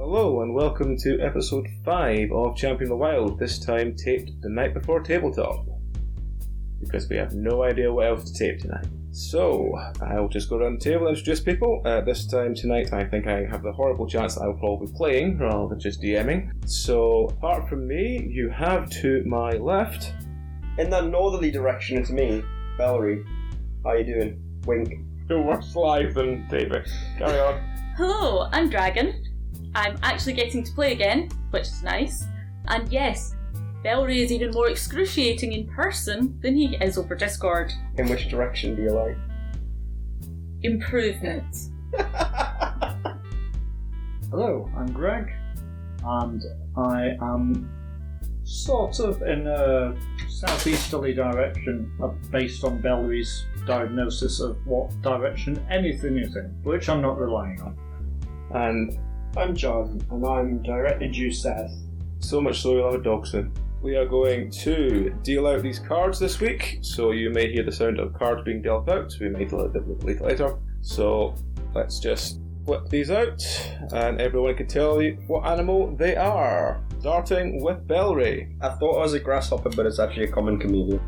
Hello and welcome to episode 5 of Champion the Wild, this time taped the night before Tabletop. Because we have no idea what else to tape tonight. So, I'll just go around the table and introduce people. This time tonight I think I have the horrible chance that I'll probably be playing rather than just DMing. So, apart from me, you have to my left. In that northerly direction, it's me, Belry. How you doing? Wink. You're worse live than taping. Carry on. Hello, I'm Dragon. I'm actually getting to play again, which is nice. And yes, Belry is even more excruciating in person than he is over Discord. In which direction do you like? Improvement. Hello, I'm Greg, and I am sort of in a southeasterly direction based on Belry's diagnosis of what direction anything is in, which I'm not relying on. And I'm John, and I'm directly due south. so much so you'll have a dog soon. We are going to deal out these cards this week, so you may hear the sound of cards being dealt out. We may deal it later. So let's just flip these out, and everyone can tell you what animal they are. Starting with Belry. I thought I was a grasshopper, but it's actually a common chameleon.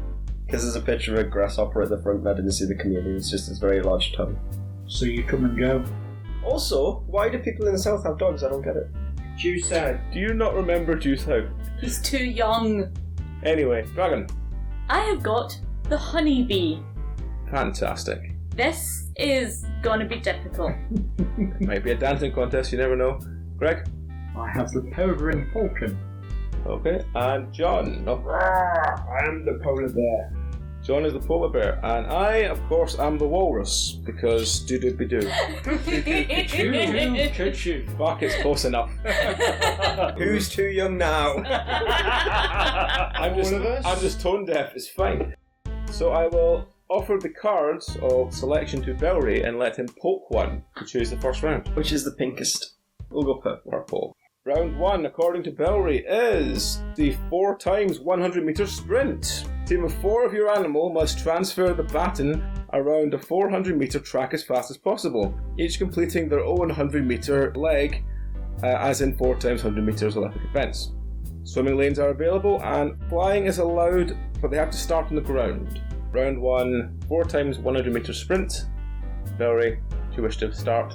Because there's a picture of a grasshopper at the front, and I didn't see the chameleon. It's just this very large tongue. So you come and go. Also, why do people in the south have dogs? I don't get it. Due south. Do you not remember Due South? He's too young. Anyway, Dragon. I have got the honeybee. Fantastic. This is gonna be difficult. Might be a dancing contest, you never know. Greg? I have the peregrine falcon. Okay. And John. No. I am the polar bear. John is the polar bear. And I, of course, am the walrus, because do-do-be-do. Choo-choo. Fuck, it's close enough. Who's too young now? I'm just tone deaf, it's fine. So I will offer the cards of selection to Belry and let him poke one to choose the first round. Which is the pinkest? We'll go purple. Purple. Round 1, according to Belry, is the 4 times 100 meter sprint. A team of 4 of your animal must transfer the baton around a 400 meter track as fast as possible, each completing their own 100 meter leg, as in 4 times 100 meters Olympic events. Swimming lanes are available and flying is allowed, but they have to start on the ground. Round 1, 4 times 100 meter sprint. Belry, do you wish to start?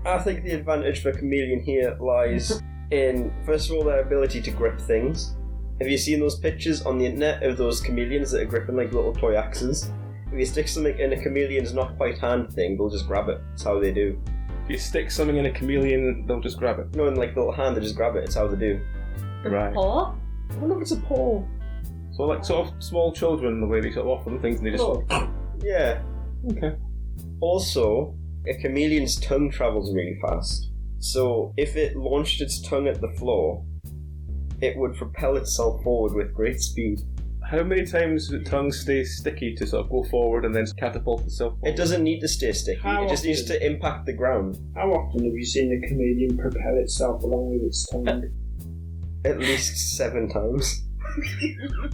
I think the advantage for chameleon here lies in, first of all, their ability to grip things. Have you seen those pictures on the internet of those chameleons that are gripping like little toy axes? If you stick something in a chameleon's not quite hand thing, they'll just grab it. That's how they do. If you stick something in a chameleon, they'll just grab it. No, in like the little hand, they just grab it. It's how they do. The Right. paw? I wonder if it's a paw. So like sort of small children, the way they sort of offer them things and they just... Oh. Yeah. Okay. Also, a chameleon's tongue travels really fast. So if it launched its tongue at the floor, it would propel itself forward with great speed. How many times does the tongue stay sticky to sort of go forward and then catapult itself forward? It doesn't need to stay sticky. How It just needs often? to impact the ground. How often have you seen a chameleon propel itself along with its tongue? At least 7 times.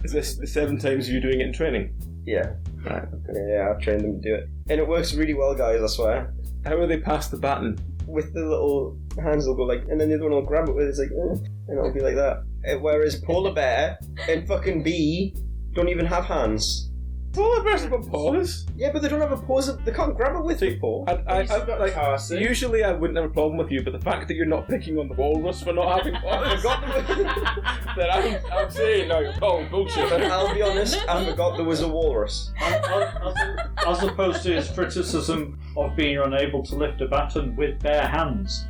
Is this the 7 times you doing it in training? Yeah. Right, okay. Yeah, I've trained them to do it. And it works really well, guys, I swear. How will they pass the baton? With the little hands, they'll go like, and then the other one will grab it with it's like, and it'll be like that. Whereas polar bear and fucking bee don't even have hands. Polar bears have got paws. Yeah, but they don't have a paw. They can't grab it with their paw. Usually I wouldn't have a problem with you, but the fact that you're not picking on the walrus for not having paws, then I'm saying no, you're calling bullshit. I'll be honest, I forgot there was a walrus. As opposed to his criticism of being unable to lift a baton with bare hands.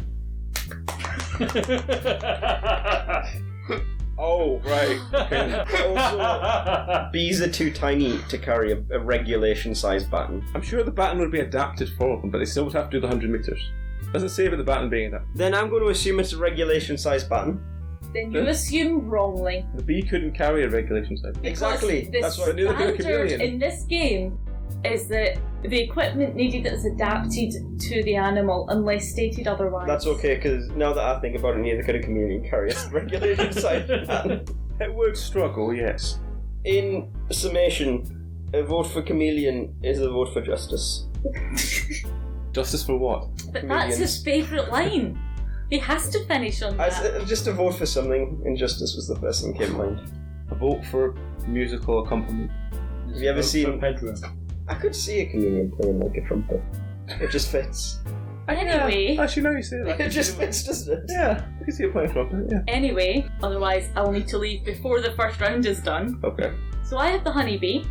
Oh, right. Okay. Also, bees are too tiny to carry a regulation-sized baton. I'm sure the baton would be adapted for them, but they still would have to do the 100 metres. Doesn't say about the baton being adapted. Then I'm going to assume it's a regulation-sized baton. Then you assume wrongly. The bee couldn't carry a regulation size. Exactly. Because That's what the standard in this game is that the equipment needed is adapted to the animal unless stated otherwise. That's okay, because now that I think about it, neither could a chameleon carry a regulation-sized baton. It would struggle, yes. In summation, a vote for chameleon is a vote for justice. Justice for what? But that's his favourite line. He has to finish on that. Just to vote for something, injustice was the first thing that came to mind. A vote for musical accompaniment. Have you ever seen Pedro? I could see a chameleon playing like a trumpet. It just fits. Anyway, Actually, now you say that. It just fits, doesn't it? Yeah, I can see it playing trumpet, yeah. anyway, otherwise I'll need to leave before the first round is done. Okay. So I have the honeybee,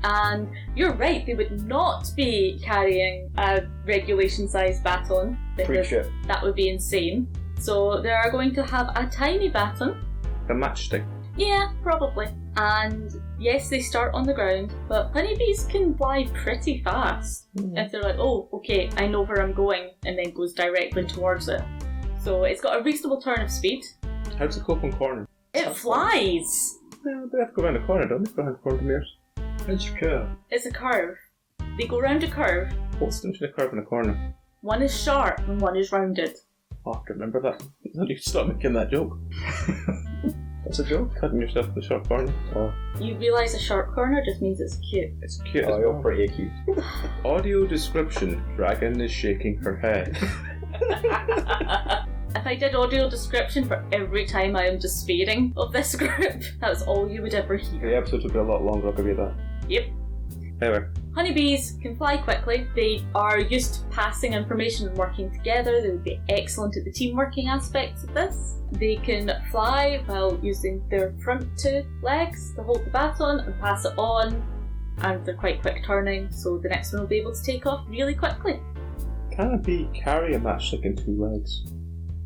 and you're right, they would not be carrying a regulation-sized baton, because Preach it. that would be insane. So they are going to have a tiny baton. A matchstick. Yeah, probably. And yes, they start on the ground, but honeybees can fly pretty fast. If they're like, oh, okay, I know where I'm going, and then goes directly towards it. So it's got a reasonable turn of speed. How does it go up on corner? It flies! Yeah, they have to go around the corner, don't they? Go around the corner of the mirrors. It's a curve. It's a curve. They go round a curve. What's the difference between a curve and a corner? One is sharp and one is rounded. I'll have to remember that. You can stop making that joke. That's a joke. Cutting yourself in the sharp corner. Oh. You realise a sharp corner just means it's cute. It's cute Oh, as you're well. pretty cute. Audio description. Dragon is shaking her head. If I did audio description for every time I am despairing of this group, that's all you would ever hear. The episode would be a lot longer, I'll give you that. Yep. Anyway. Honeybees can fly quickly. They are used to passing information and working together. They would be excellent at the team working aspects of this. They can fly while using their front two legs to hold the baton and pass it on, and they're quite quick turning, so the next one will be able to take off really quickly. Can a bee carry a matchstick in two legs?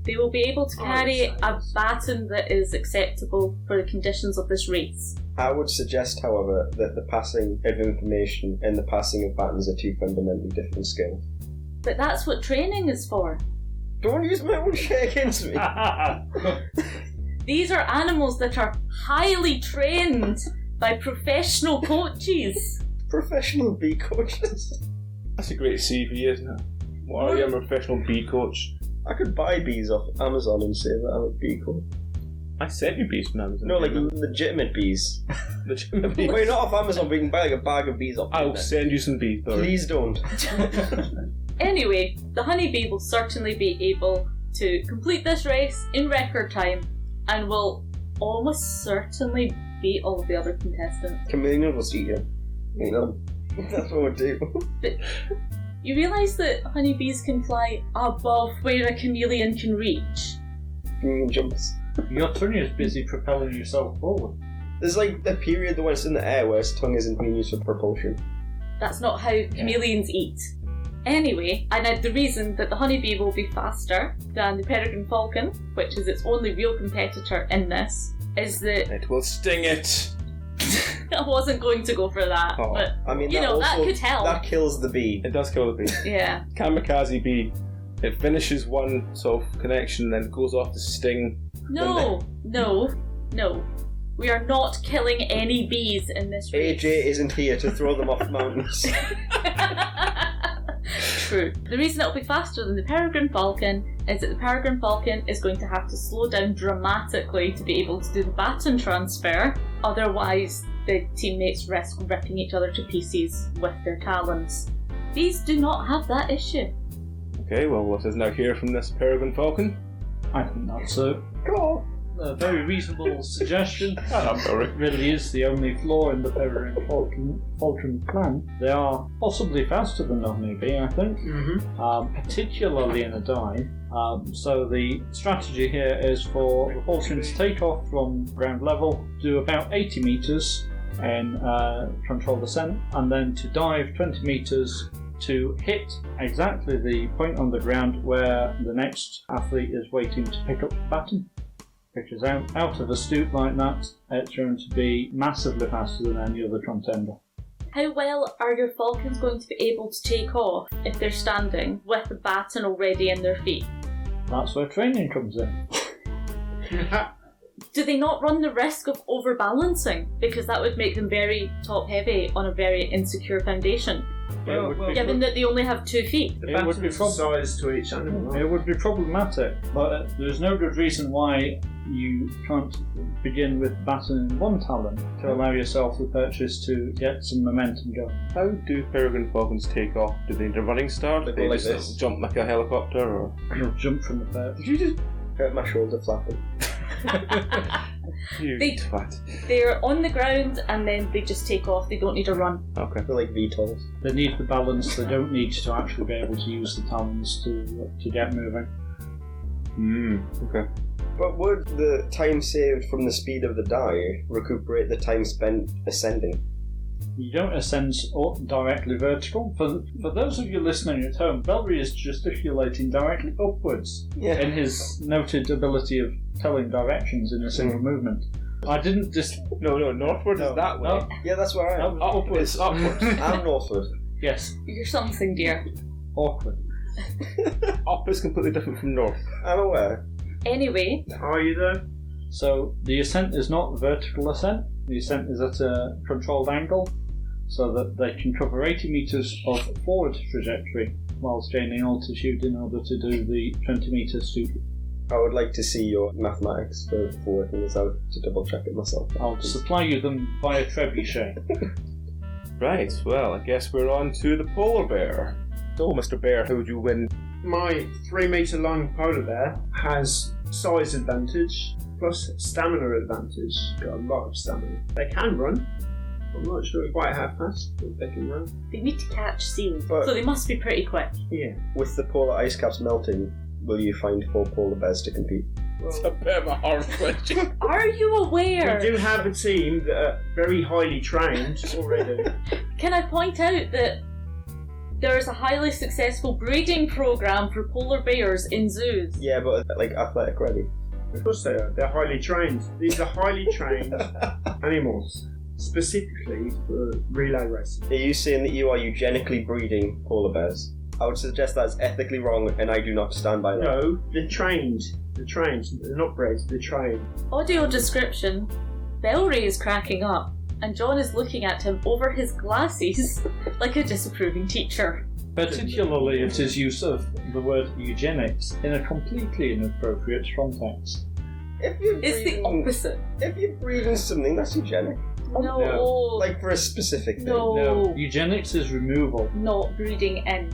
They will be able to carry a baton that is acceptable for the conditions of this race. I would suggest, however, that the passing of information and the passing of patterns are two fundamentally different skills. But that's what training is for. Don't use my own shit against me. These are animals that are highly trained by professional coaches. Professional bee coaches. That's a great CV, isn't it? What are you, I'm a professional bee coach? I could buy bees off Amazon and say that I'm a bee coach. I sent you bees from Amazon. No, like legitimate bees. legitimate bees. Well, you're not off Amazon, but you can buy like a bag of bees off the I'll internet. send you some bees, though. Please don't. Anyway, the honeybee will certainly be able to complete this race in record time and will almost certainly beat all of the other contestants. Chameleon will see you. You know, that's what we'll do. But you realise that honeybees can fly above where a chameleon can reach? Chameleon jumps. Your tongue is busy propelling yourself forward. There's like a period when it's in the air where its tongue isn't being used for propulsion. That's not how chameleons eat. Anyway, and the reason that the honeybee will be faster than the peregrine falcon, which is its only real competitor in this, is that It will sting it. I wasn't going to go for that, Oh, but I mean, you know, that also, could help. That kills the bee. It does kill the bee. Yeah. Kamikaze bee. It finishes one sort of connection, then goes off to sting. No. We are not killing any bees in this race. AJ isn't here to throw them off mountains. True. The reason it'll be faster than the peregrine falcon is that the peregrine falcon is going to have to slow down dramatically to be able to do the baton transfer. Otherwise, the teammates risk ripping each other to pieces with their talons. Bees do not have that issue. Okay, well, what is now here from this peregrine falcon? I think that's a very reasonable suggestion. Belry. It really is the only flaw in the peregrine falcon plan. They are possibly faster than the honeybee, I think, particularly in a dive. So the strategy here is for the falcon to take off from ground level, do about 80 metres in control descent, and then to dive 20 metres to hit exactly the point on the ground where the next athlete is waiting to pick up the baton. Because out of a stoop like that, it's going to be massively faster than any other contender. How well are your falcons going to be able to take off if they're standing with the baton already in their feet? That's where training comes in. Do they not run the risk of overbalancing? Because that would make them very top heavy on a very insecure foundation. Given that they only have 2 feet. The It would be battens are sized to each animal. It would be problematic, but there's no good reason why you can't begin with baton in one talon to allow yourself the purchase to get some momentum going. How do peregrine falcons take off? Do they need a running start? They Do go they like just this. jump like a helicopter? Or You'll jump from the perch. did you just Hurt my shoulder flapping. you They- twat? They're on the ground and then they just take off. They don't need a run. Okay. They're like VTOLs. They need the balance. They don't need to actually be able to use the talons to get moving. Okay. But would the time saved from the speed of the die recuperate the time spent ascending? You don't ascend directly vertical. For those of you listening at home, Belry is gesticulating directly upwards Yeah. in his noted ability of telling directions in a single movement. I didn't just... No, northward is that way. No, Yeah, that's where I am. Upwards. It's upwards. I'm northward. yes, You're something, dear. awkward. Up is completely different from north. I'm aware. Anyway, Are you though? So the ascent is not vertical ascent. The ascent is at a controlled angle, so that they can cover 80 metres of forward trajectory whilst gaining altitude in order to do the 20 metres to... I would like to see your mathematics for working this out to double check it myself. I'll supply you them via trebuchet. Right, well, I guess we're on to the polar bear. So, Mr. Bear, how would you win? My 3 metre long polar bear has size advantage plus stamina advantage. Got a lot of stamina. They can run. I'm not sure quite how fast, but they can run. they need to catch seals, But- so they must be pretty quick. Yeah. With the polar ice caps melting, will you find 4 polar bears to compete? It's a bit of a hard question. Are you aware? We do have a team that are very highly trained already. Can I point out that there is a highly successful breeding program for polar bears in zoos? Yeah, but like athletic ready. Of course they are. They're highly trained. These are highly trained animals, specifically for relay racing. Are you saying that you are eugenically breeding polar bears? I would suggest that's ethically wrong, and I do not stand by that. No, they're trained. They're trained. They're not bred. They're trained. Audio description. Belry is cracking up, and John is looking at him over his glasses like a disapproving teacher. Particularly at his use of the word eugenics in a completely inappropriate context. If you're It's the breeding, opposite. if you're breeding something, that's eugenic. No, Like for a specific thing. no, Eugenics is removal. not breeding in.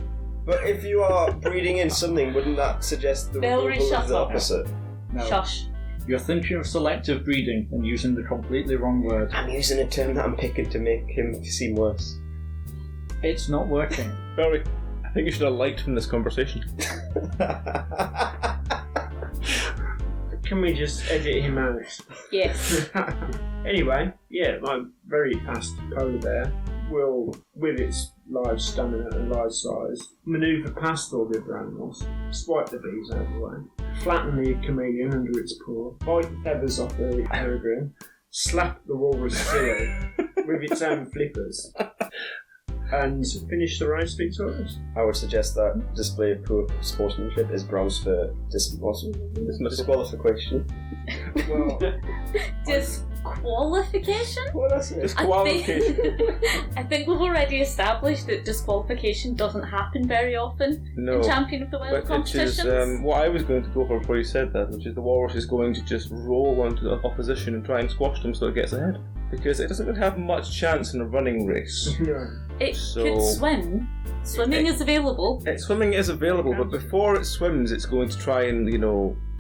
But if you are breeding in something, wouldn't that suggest the Belry, removal shut of the up. opposite? No. Shush. You're thinking of selective breeding and using the completely wrong word. I'm using a term that I'm picking to make him seem worse. It's not working. Barry, I think you should have liked from this conversation. Can we just edit him out? Yes. Anyway, yeah, my very fast polar bear will, with its large stamina and large size, manoeuvre past all the other animals, swipe the bees out of the way, flatten the chameleon under its paw, bite the feathers off the peregrine, slap the walrus silly with its own flippers, and finish the race victorious. I would suggest that display of poor sportsmanship is grounds for disqualification. Well, Disqualification? Well, that's it. Disqualification. I think we've already established that disqualification doesn't happen very often No. in Champion of the Wild But it competitions. is what I was going to go for before you said that, which is the walrus is going to just roll onto the opposition and try and squash them so it gets ahead. Because it doesn't really have much chance in a running race. no. It so- could swim. Swimming is available. Swimming is available, but before it swims, it's going to try and,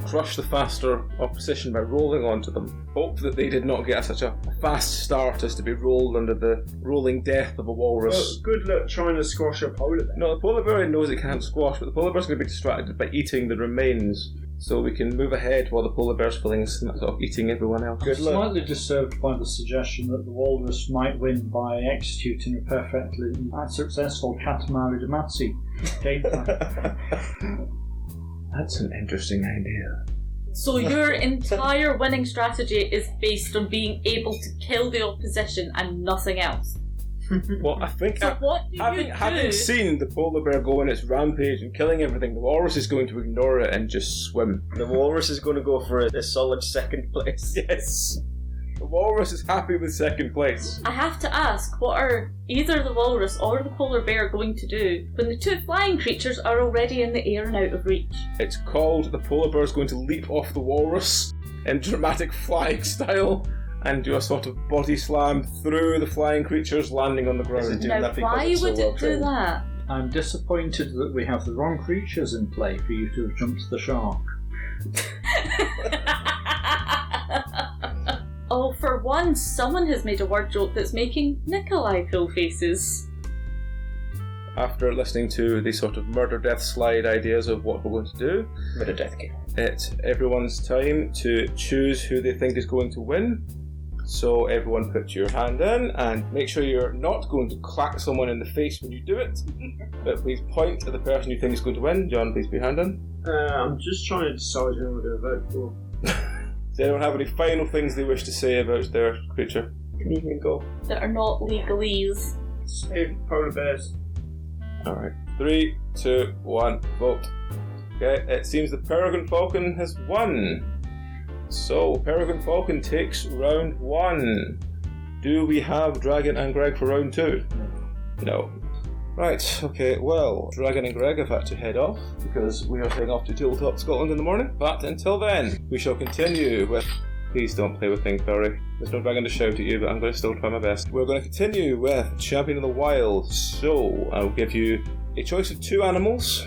crush the faster opposition by rolling onto them. Hope that they did not get such a fast start as to be rolled under the rolling death of a walrus. Well, good luck trying to squash a polar bear. No, the polar bear knows it can't squash, but the polar bear's going to be distracted by eating the remains, so we can move ahead while the polar bear's feeling sort of eating everyone else. Good luck. Slightly disturbed by the suggestion that the walrus might win by executing a perfectly successful Katamari Damacy game plan. That's an interesting idea. So your entire winning strategy is based on being able to kill the opposition and nothing else. Well, I think So what do you do? having seen the polar bear go on its rampage and killing everything, the walrus is going to ignore it and just swim. The walrus is going to go for a solid second place. Yes. The walrus is happy with second place. I have to ask, what are either the walrus or the polar bear going to do when the two flying creatures are already in the air and out of reach? It's called the polar bear is going to leap off the walrus in dramatic flying style and do a sort of body slam through the flying creatures, landing on the ground. Now, why would it do that? I'm disappointed that we have the wrong creatures in play for you to have jumped the shark. Oh, for once, someone has made a word joke that's making Nikoli pull faces. After listening to the sort of murder-death slide ideas of what we're going to do, Murder-death game. it's everyone's time to choose who they think is going to win. So everyone put your hand in and make sure you're not going to clack someone in the face when you do it. But please point at the person you think is going to win. John, please put your hand in. I'm just trying to decide who I'm going to vote for. Does anyone have any final things they wish to say about their creature? Can you even go? That are not legalese. Save polar bears. Alright. 3, 2, 1, vote. Okay, it seems the Peregrine Falcon has won. So, Peregrine Falcon takes round 1. Do we have Dragon and Greg for round 2? No. Right, okay, well, Dragon and Greg have had to head off because we are heading off to Tabletop Scotland in the morning. But until then, we shall continue with... Please don't play with things, Belry. There's no dragon to shout at you, but I'm going to still try my best. We're going to continue with Champion of the Wild. So, I'll give you a choice of 2 animals.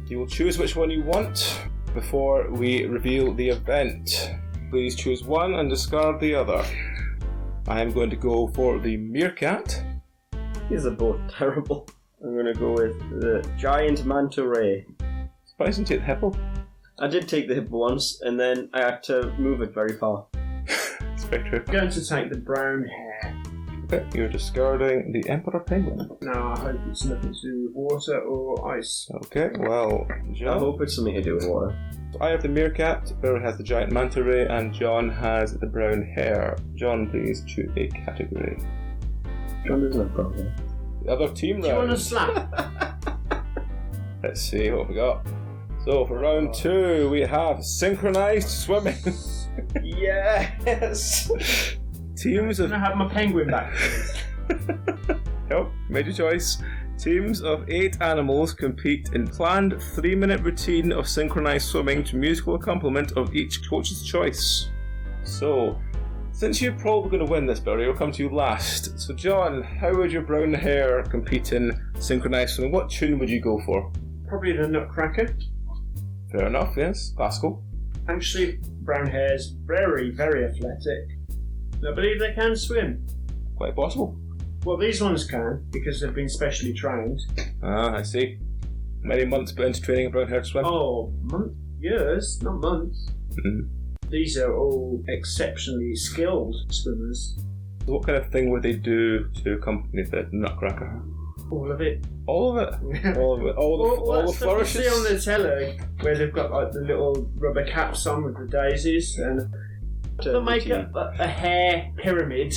You will choose which one you want before we reveal the event. Please choose one and discard the other. I am going to go for the meerkat. These are both terrible. I'm going to go with the giant manta ray. Why didn't you take the hippo? I did take the hippo once, and then I had to move it very far. It's very true. I'm going to take the brown hair. Okay, you're discarding the emperor penguin. Now I hope it's nothing to do with water or ice. Okay, well, I John. hope it's something to do with water. I have the meerkat, Barry has the giant manta ray, and John has the brown hair. John, please choose a category. John doesn't have brown hair. The other team Do you want round. to slap? Let's see what we got. So for round 2, we have synchronized swimming. Yes! Teams I'm of... going to have my penguin back. Nope, made your choice. Teams of 8 animals compete in planned 3-minute routine of synchronized swimming to musical accompaniment of each coach's choice. So, since you're probably going to win this, Barry, I'll come to you last. So, John, how would your brown hair compete in synchronized swimming? What tune would you go for? Probably the Nutcracker. Fair enough, yes. Classical. Actually, brown hair's very, very athletic. I believe they can swim. Quite possible. Well, these ones can, because they've been specially trained. Ah, I see. Many months put into training a brown hair to swim. Oh, years, not months. Mm. These are all exceptionally skilled swimmers. So what kind of thing would they do to accompany the Nutcracker? All of it. All of it? All of it? All the flourishes? You see on the telly, where they've got like the little rubber caps on with the daisies, and they'll make a hair pyramid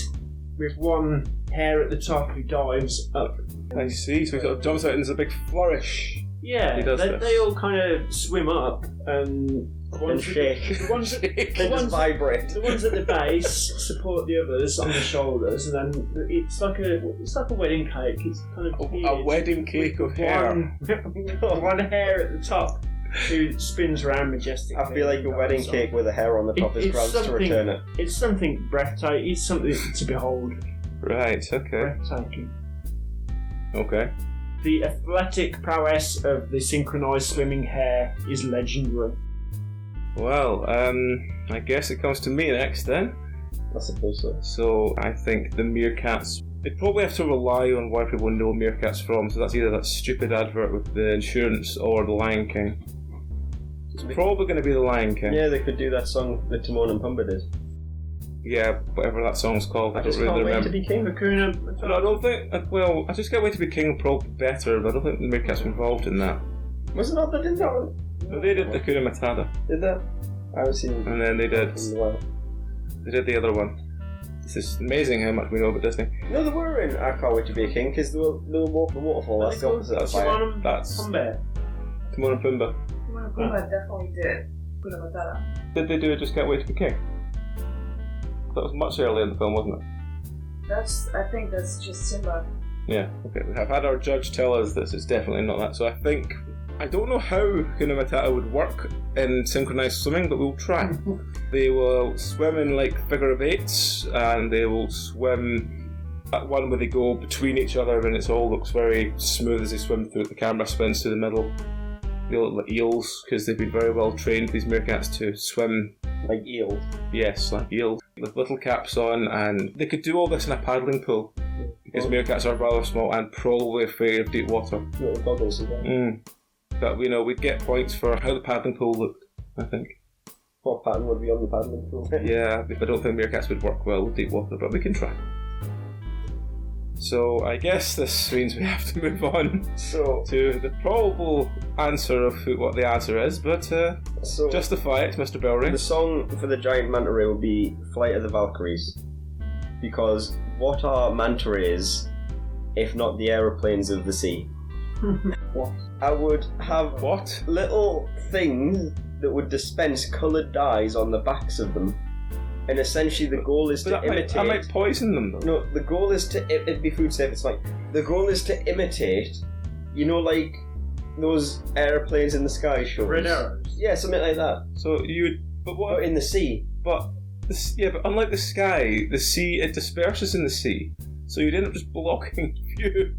with one hair at the top who dives up. I see, so he sort of jumps out and there's a big flourish. Yeah, He does this. they all kind of swim up and shake. The ones They just vibrate. The ones at the base support the others on the shoulders, and then it's like a wedding cake. It's kind of A wedding cake of hair. One hair at the top who spins around majestically. I feel like a wedding cake with a hair on the top is grounds to return it. It's something breathtaking. It's something to behold. Right, okay. Breathtaking. Okay. The athletic prowess of the synchronised swimming hair is legendary. Well, I guess it comes to me next then. I suppose so. So I think the meerkats, they probably have to rely on where people know meerkats from, so that's either that stupid advert with the insurance or the Lion King. It's probably going to be the Lion King. Yeah, they could do that song that Timon and Pumbaa did. Yeah, whatever that song's called, I don't just really can't wait remember. to be king. Hakuna. No, I don't think. Well, I just can't wait to be king probably better, but I don't think the meerkats were involved in that. Was it not that did that one? No, they did the Hakuna Matata, Did that? I haven't seen and then they did the other one. It's just amazing how much we know about Disney. No, they were in I Can't Wait to Be a King because they were walk the waterfall. That's the opposite of fire. That's Pumbaa. Timon and Pumbaa. Timon and Pumbaa definitely did. Hakuna Matata. Did they do it? Just Can't Wait to Be King? That was much earlier in the film, wasn't it? I think that's just Simba. Yeah, okay. We have had our judge tell us this is definitely not that, so I don't know how Hakuna Matata would work in synchronised swimming, but we'll try. They will swim in like figure of eights, and they will swim at one where they go between each other, and it all looks very smooth as they swim through it. The camera spins through the middle. They look like eels, because they've been very well trained, these meerkats, to swim. Like eels. Yes, like eels. With little caps on, and they could do all this in a paddling pool. Because meerkats are rather small and probably afraid of deep water. Little goggles as well. But we'd get points for how the paddling pool looked, I think. What pattern would be on the paddling pool? Yeah, I don't think meerkats would work well with deep water, but we can try. So I guess this means we have to move on to the probable answer of what the answer is, but justify it, Mr. Belry. The song for the giant manta ray would be Flight of the Valkyries. Because what are manta rays if not the aeroplanes of the sea? What? I would have What? little things that would dispense coloured dyes on the backs of them. And essentially the goal is to imitate... That might poison them, though. No, the goal is to... It'd be food safe, it's fine. The goal is to imitate, like those aeroplanes in the sky shows. Red arrows. Yeah, something like that. So you would... But what... But in the sea. But unlike the sky, the sea, it disperses in the sea. So you'd end up just blocking view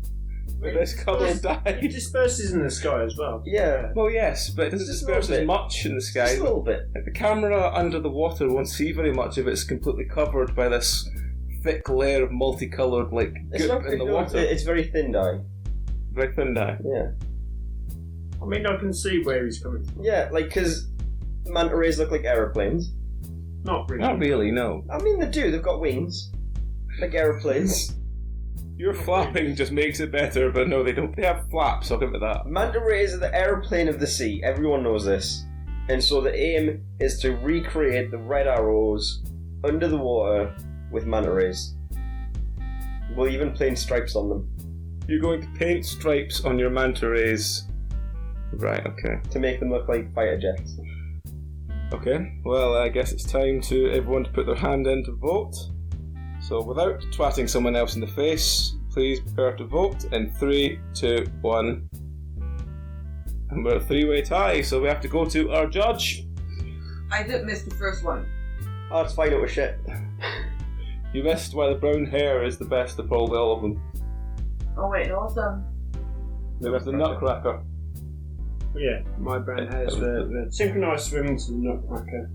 with this coloured dye. It disperses in the sky as well. Yeah. Well, yes, but it doesn't Just a disperse little as bit. much in the sky. Just a little bit. Like the camera under the water won't see very much of it. It's completely covered by this thick layer of multicoloured, It's goop not in the no, water. It's very thin dye. Very thin dye. Yeah. I mean, I can see where he's coming from. Yeah, because manta rays look like aeroplanes. Not really. Not really, no. I mean, they do. They've got wings. Like aeroplanes. Your flapping just makes it better, but no, they don't. They have flaps, I'll give it that. Manta rays are the aeroplane of the sea. Everyone knows this. And so the aim is to recreate the red arrows under the water with manta rays. We'll even paint stripes on them. You're going to paint stripes on your manta rays. Right, okay. To make them look like fighter jets. Okay, well, I guess it's time to everyone to put their hand in to vote. So without twatting someone else in the face, please prepare to vote in 3, 2, 1. And we're a three-way tie, so we have to go to our judge. I did miss the first one. Oh, it's fine, it was shit. You missed why the brown hair is the best of probably all of them. Oh wait, no, it's done. There was the Nutcracker. Yeah, my brain has the synchronised swimming to the Nutcracker,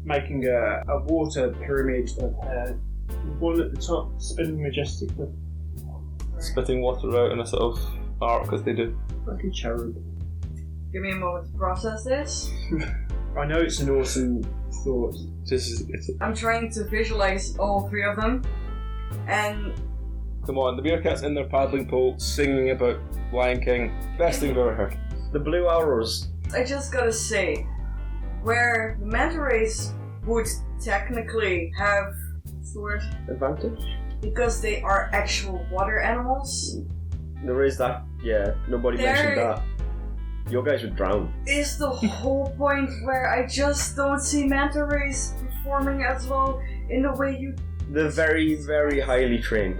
making a water pyramid of hair. One at the top, spinning majestically. Spitting water out in a sort of arc as they do. Like a cherub. Give me a moment to process this. I know it's an awesome thought. I'm trying to visualize all three of them. And Come on, the meerkats in their paddling pool singing about Lion King. Best thing I've ever heard. The blue arrows. I just gotta say, where the manta rays would technically have Advantage? because they are actual water animals, There is that. Yeah, nobody mentioned that. Your guys would drown. is the whole point where I just don't see manta rays performing as well in the way you... They're very, very highly trained.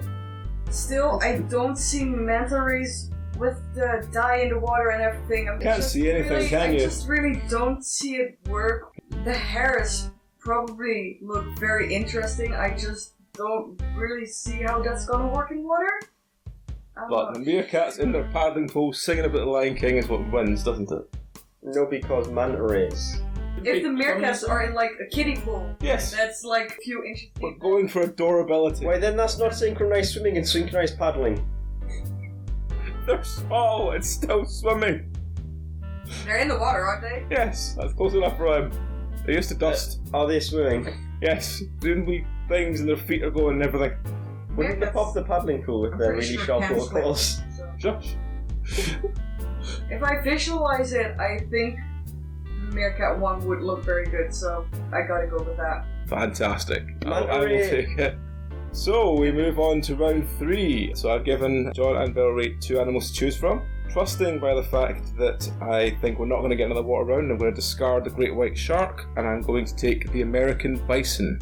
Still, I don't see manta rays with the dye in the water and everything. Can't see anything, can you? I just really don't see it work. The hairs probably look very interesting. I just don't really see how that's gonna work in water. But the meerkats in their paddling pool singing about the Lion King is what wins, doesn't it? No, because manta rays. If the meerkats are in like a kiddie pool, Yes. that's like a few inches We're deep. going for adorability. Why then that's not synchronised swimming and synchronised paddling. They're small, it's still swimming. They're in the water, aren't they? Yes, that's close enough for them. They used to dust. Are they swimming? Yes, doing wee things and their feet are going and everything. Wouldn't they pop the paddling pool with I'm their pretty really sure sharp cans little claws? So, Josh. if I visualize it, I think Meerkat 1 would look very good, so I gotta go with that. Fantastic. I Manta will ray. take it. So we move on to round 3. So I've given John and Belry 2 animals to choose from. Trusting by the fact that I think we're not going to get another water round, I'm going to discard the great white shark and I'm going to take the American bison.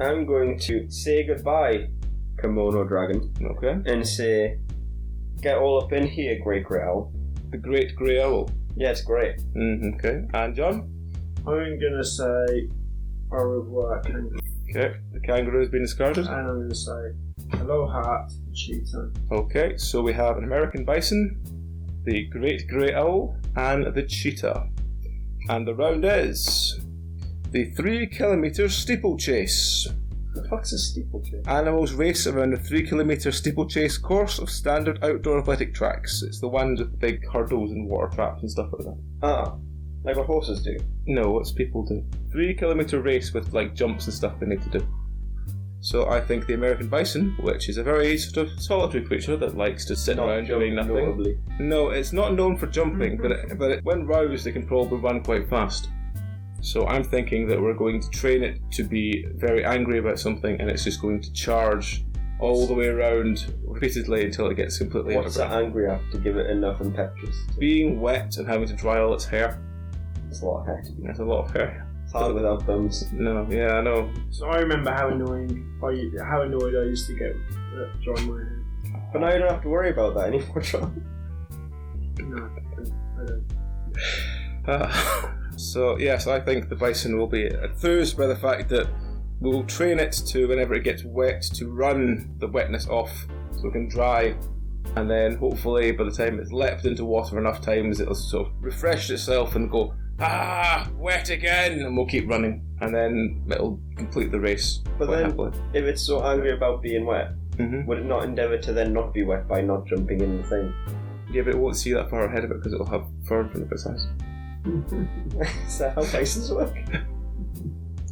I'm going to say goodbye, Kimono Dragon, Okay. and say, get all up in here, Great Grey Owl. The Great Grey Owl. Yeah, it's great. Okay. And John? I'm gonna say au revoir, kangaroo. Okay. The kangaroo has been discarded. And I'm gonna say hello, heart, cheetah. Okay, so we have an American bison, the Great Grey Owl, and the cheetah. And the round is the 3 kilometre steeplechase. The fuck's a steeplechase? Animals race around a 3 kilometre steeplechase course of standard outdoor athletic tracks. It's the ones with the big hurdles and water traps and stuff like that. Ah, like what horses do. No, it's people do. 3 kilometre race with like jumps and stuff they need to do. So I think the American bison, which is a very sort of solitary creature that likes to sit around doing nothing. Notably. No, it's not known for jumping, but when roused, it can probably run quite fast. So I'm thinking that we're going to train it to be very angry about something, and it's just going to charge all the way around repeatedly until it gets completely What's it out of breath. angry at to give it enough impetus? Being wet and having to dry all its hair. It's a lot of hair. That's a lot of hair. It's hard without thumbs. No, yeah, I know. So I remember how annoyed I used to get drawing my hair. But now you don't have to worry about that anymore, John. No, I don't. So yes, I think the bison will be enthused by the fact that we'll train it to, whenever it gets wet, to run the wetness off so it can dry, and then hopefully by the time it's leapt into water enough times it'll sort of refresh itself and go, wet again, and we'll keep running, and then it'll complete the race. But quite then, happily. if it's so angry about being wet, would it not endeavour to then not be wet by not jumping in the thing? Yeah, but it won't see that far ahead of it because it'll have fur in front of its eyes. Is that how bisons work?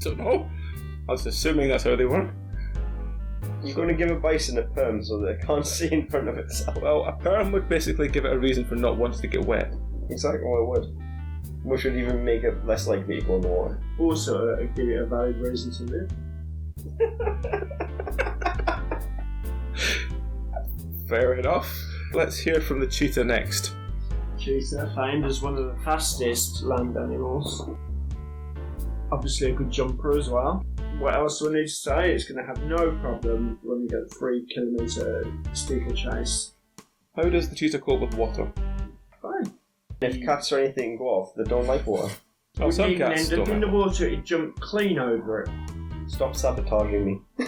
Don't know. I was assuming that's how they work. You're going to give a bison a perm so that it can't see in front of itself. Well, a perm would basically give it a reason for not wanting to get wet. Exactly what it would. Which would even make it less likely to go in the water. Also, give it a valid reason to live. Fair enough. Let's hear from the cheetah next. Cheetah, famed as one of the fastest land animals. Obviously a good jumper as well. What else do I need to say? It's going to have no problem running a 3 kilometre steeplechase. How does the cheetah cope with water? Fine. If cats or anything go off, they don't like water. Oh, some cats don't. In the water, it jumped clean over it. Stop sabotaging me.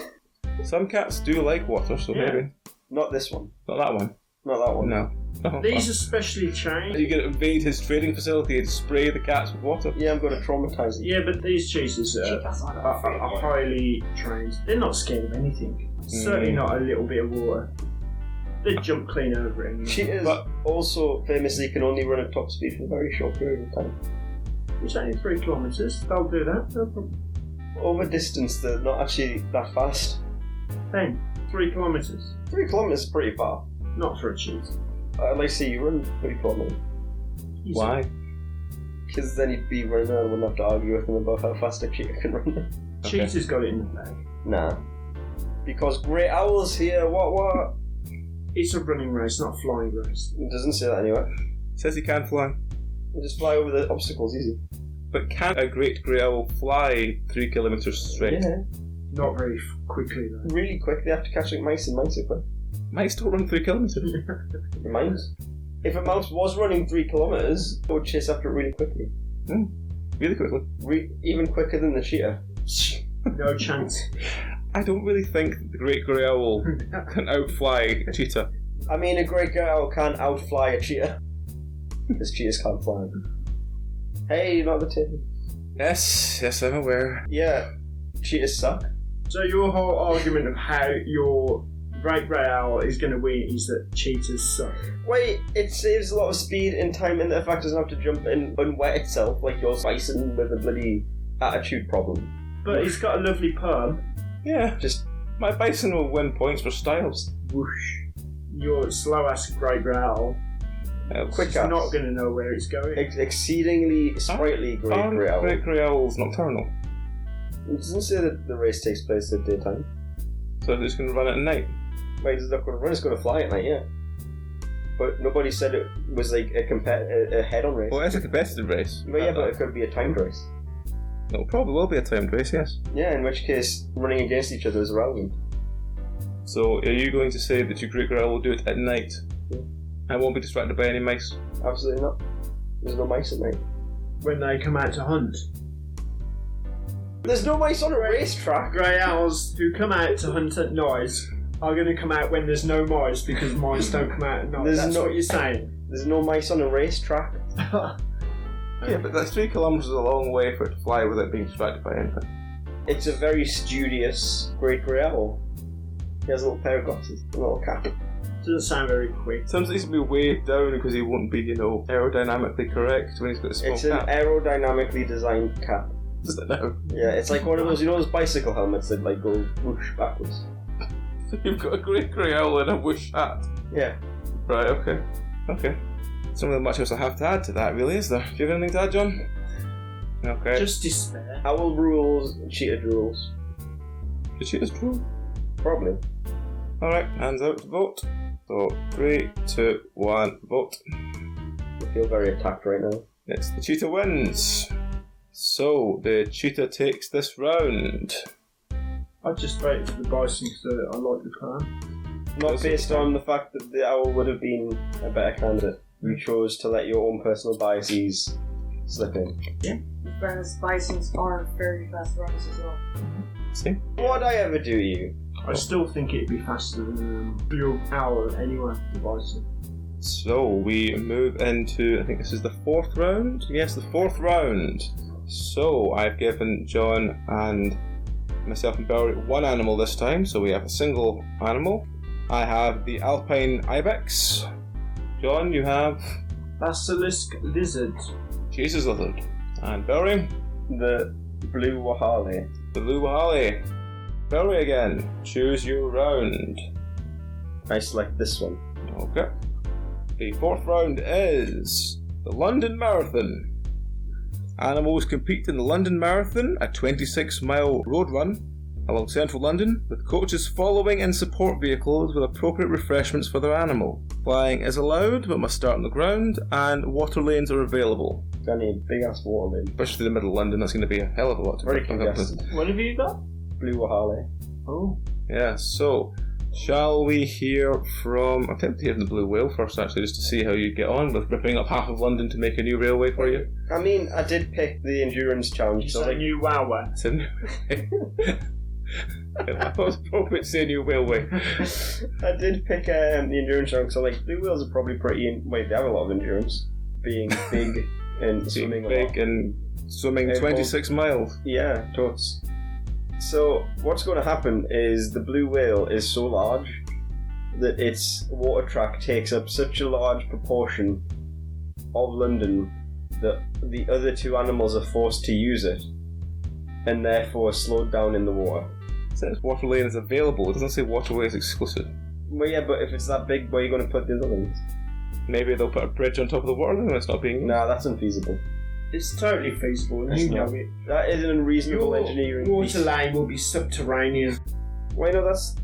Some cats do like water, so Yeah. maybe. Not this one. Not that one. Not that one. No. Oh, These are specially trained. you can invade his training facility and spray the cats with water. Yeah, I'm going to traumatise them. Yeah, but these cheetahs are highly trained. They're not scared of anything. Certainly not a little bit of water. They jump clean over it. Cheetahs But- also famously can only run at top speed for a very short period of time. It's only 3 kilometres. They'll do that. No problem. Over distance, they're not actually that fast. 10. 3 kilometres. 3 kilometres is pretty far. Not for a cheetah. I'd like to see you run 3 kilometres. Easy. Why? Because then you'd be running around and wouldn't have to argue with them about how fast a cheetah can run. Cheetah's got it in the bag. Nah. Because grey owls here, what? It's a running race, not a flying race. It doesn't say that anywhere. Says he can fly. You just fly over the obstacles easy. But can a great grey owl fly 3 kilometres straight? Yeah. Not very quickly though. Really quick, they have to catch like mice and mice are quick. Might still run 3 kilometres. The mice? If a mouse was running 3 kilometres, it would chase after it really quickly. Really quickly. Even quicker than the cheetah. No chance. I don't really think the great grey owl can outfly a cheetah. I mean, a great grey owl can't outfly a cheetah. Because cheetahs can't fly. Hey, not the tip. Yes, I'm aware. Yeah, cheetahs suck. So your whole argument of how your great grey owl is going to win is that cheetahs suck. Wait, it saves a lot of speed and time, and the fact it doesn't have to jump and unwet itself like your bison with a bloody attitude problem. But he's got a lovely perm. Yeah, Just my bison will win points for styles. Whoosh. Your slow ass great grey owl quick is ass. not going to know where it's going. Exceedingly sprightly great grey owl. Great grey owl's nocturnal, It doesn't say that the race takes place at daytime. so it's just going to run at night. Wait, it's not going to run, it's going to fly at night, yeah. But nobody said it was like a head-on race. Well, it's a competitive race. But yeah, but it could be a timed race. It probably will be a timed race, yes. Yeah, in which case, running against each other is irrelevant. So, are you going to say that your great girl will do it at night? Yeah. I won't be distracted by any mice? Absolutely not. There's no mice at night. When they come out to hunt. There's no mice on a racetrack! Grey owls who come out to hunt at night are going to come out when there's no mice because mice don't come out at night. That's what you're saying. There's no mice on a racetrack. Yeah, but that's 3 kilometres is a long way for it to fly without being distracted by anything. It's a very studious great grey owl. He has a little pair of glasses, a little cap. Doesn't sound very quick. Sometimes he's going to be weighed down because he won't be, aerodynamically correct when he's got a small It's cap. an aerodynamically designed cap. Is it now? Yeah, it's like one of those, those bicycle helmets that like go whoosh backwards. So you've got a great grey owl and a whoosh hat. Yeah. Right, okay. Okay. Some of the much else I have to add to that, really, is there? Do you have anything to add, John? Okay. Just despair. Owl rules, cheetah rules. Did she just true? Probably. Alright, hands out to vote. So, 3, 2, 1, vote. I feel very attacked right now. It's the cheetah wins. So, the cheetah takes this round. I just voted for the bison because I like the plan. Not based on the fact that the owl would have been a better candidate. You chose to let your own personal biases slip in. In fairness, bisons are very fast runners as well. See? What'd I ever do you? I still think it'd be faster than blue owl anyway, the bison. So, we move into, I think this is the 4th round? Yes, the 4th round. So, I've given John and myself and Belry one animal this time, so we have a single animal. I have the Alpine Ibex. John, you have Basilisk lizard. Jesus Lizard. And Belry, The blue wahale. the Blue Wahale. Belry again, choose your round. I select this one. Okay. The 4th round is the London Marathon. Animals compete in the London Marathon, a 26-mile road run along central London, with coaches following in support vehicles with appropriate refreshments for their animal. Flying is allowed, but must start on the ground, and water lanes are available. Got any big ass water lane. Especially in the middle of London, that's going to be a hell of a lot to Very pick up. congested. What have you got? Blue wahale. Oh. Yeah, so, shall we hear from... I'm tempted to hear from the Blue Whale first, actually, just to see how you get on with ripping up half of London to make a new railway for you. I mean, I did pick the endurance challenge. You So say like, new Wawa. It's a new... I thought it was appropriate to say new railway. I did pick the endurance challenge. So like, blue whales are probably pretty. Wait, they have a lot of endurance, being big and swimming a lot. Big and swimming Hey, 26 miles. Yeah, totes. So what's going to happen is the blue whale is so large that its water track takes up such a large proportion of London that the other two animals are forced to use it and therefore slowed down in the water. It says water lane is available. It doesn't say waterway is exclusive. Well, yeah, but if it's that big, where are you going to put the other ones? Maybe they'll put a bridge on top of the water lane when it's not being used. Nah, that's unfeasible. It's totally feasible, and It's you know not. it. That is an unreasonable engineering water feat. lane will be subterranean. Well, no, that's...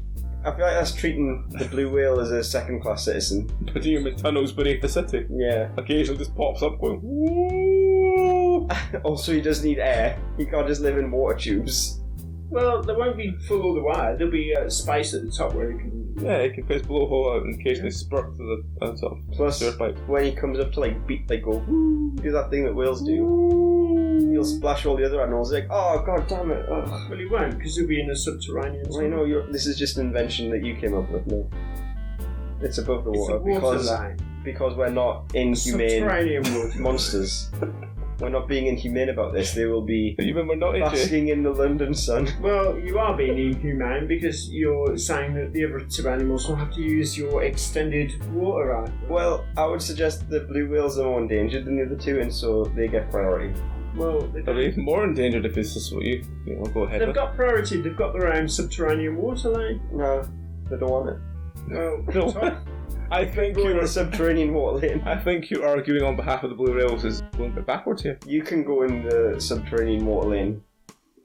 I feel like that's treating the blue whale as a second-class citizen. Putting him in tunnels beneath the city. Yeah. Occasionally just pops up going, woo! Also, he does need air. He can't just live in water tubes. Well, they won't be full all the way. There'll be space at the top where you can. Yeah, he can put his blowhole out and occasionally spurt to the top. Plus, Sewer pipe. when he comes up to like beat, like go woo, do that thing that whales do. He'll splash all the other animals. Like, oh god damn it! Ugh. Well, he won't because he'll be in a subterranean. Well, you know, this is just an invention that you came up with. No, it's above the It's water a water lane. because we're not inhumane Subterranean water. monsters. We're not being inhumane about this. They will be Even we're not AJ. basking in the London sun. Well, you are being inhumane because you're saying that the other two animals will have to use your extended water right. Well, I would suggest the blue whales are more endangered than the other two, and so they get priority. Well, They'll be even more endangered if this is what you go ahead they've with. got priority. They've got their own subterranean water lane. No, they don't want it. Well, No. sorry. I think Go in you're the subterranean water lane. I think you arguing on behalf of the Blue Whales is going a bit backwards here. You can go in the subterranean water lane.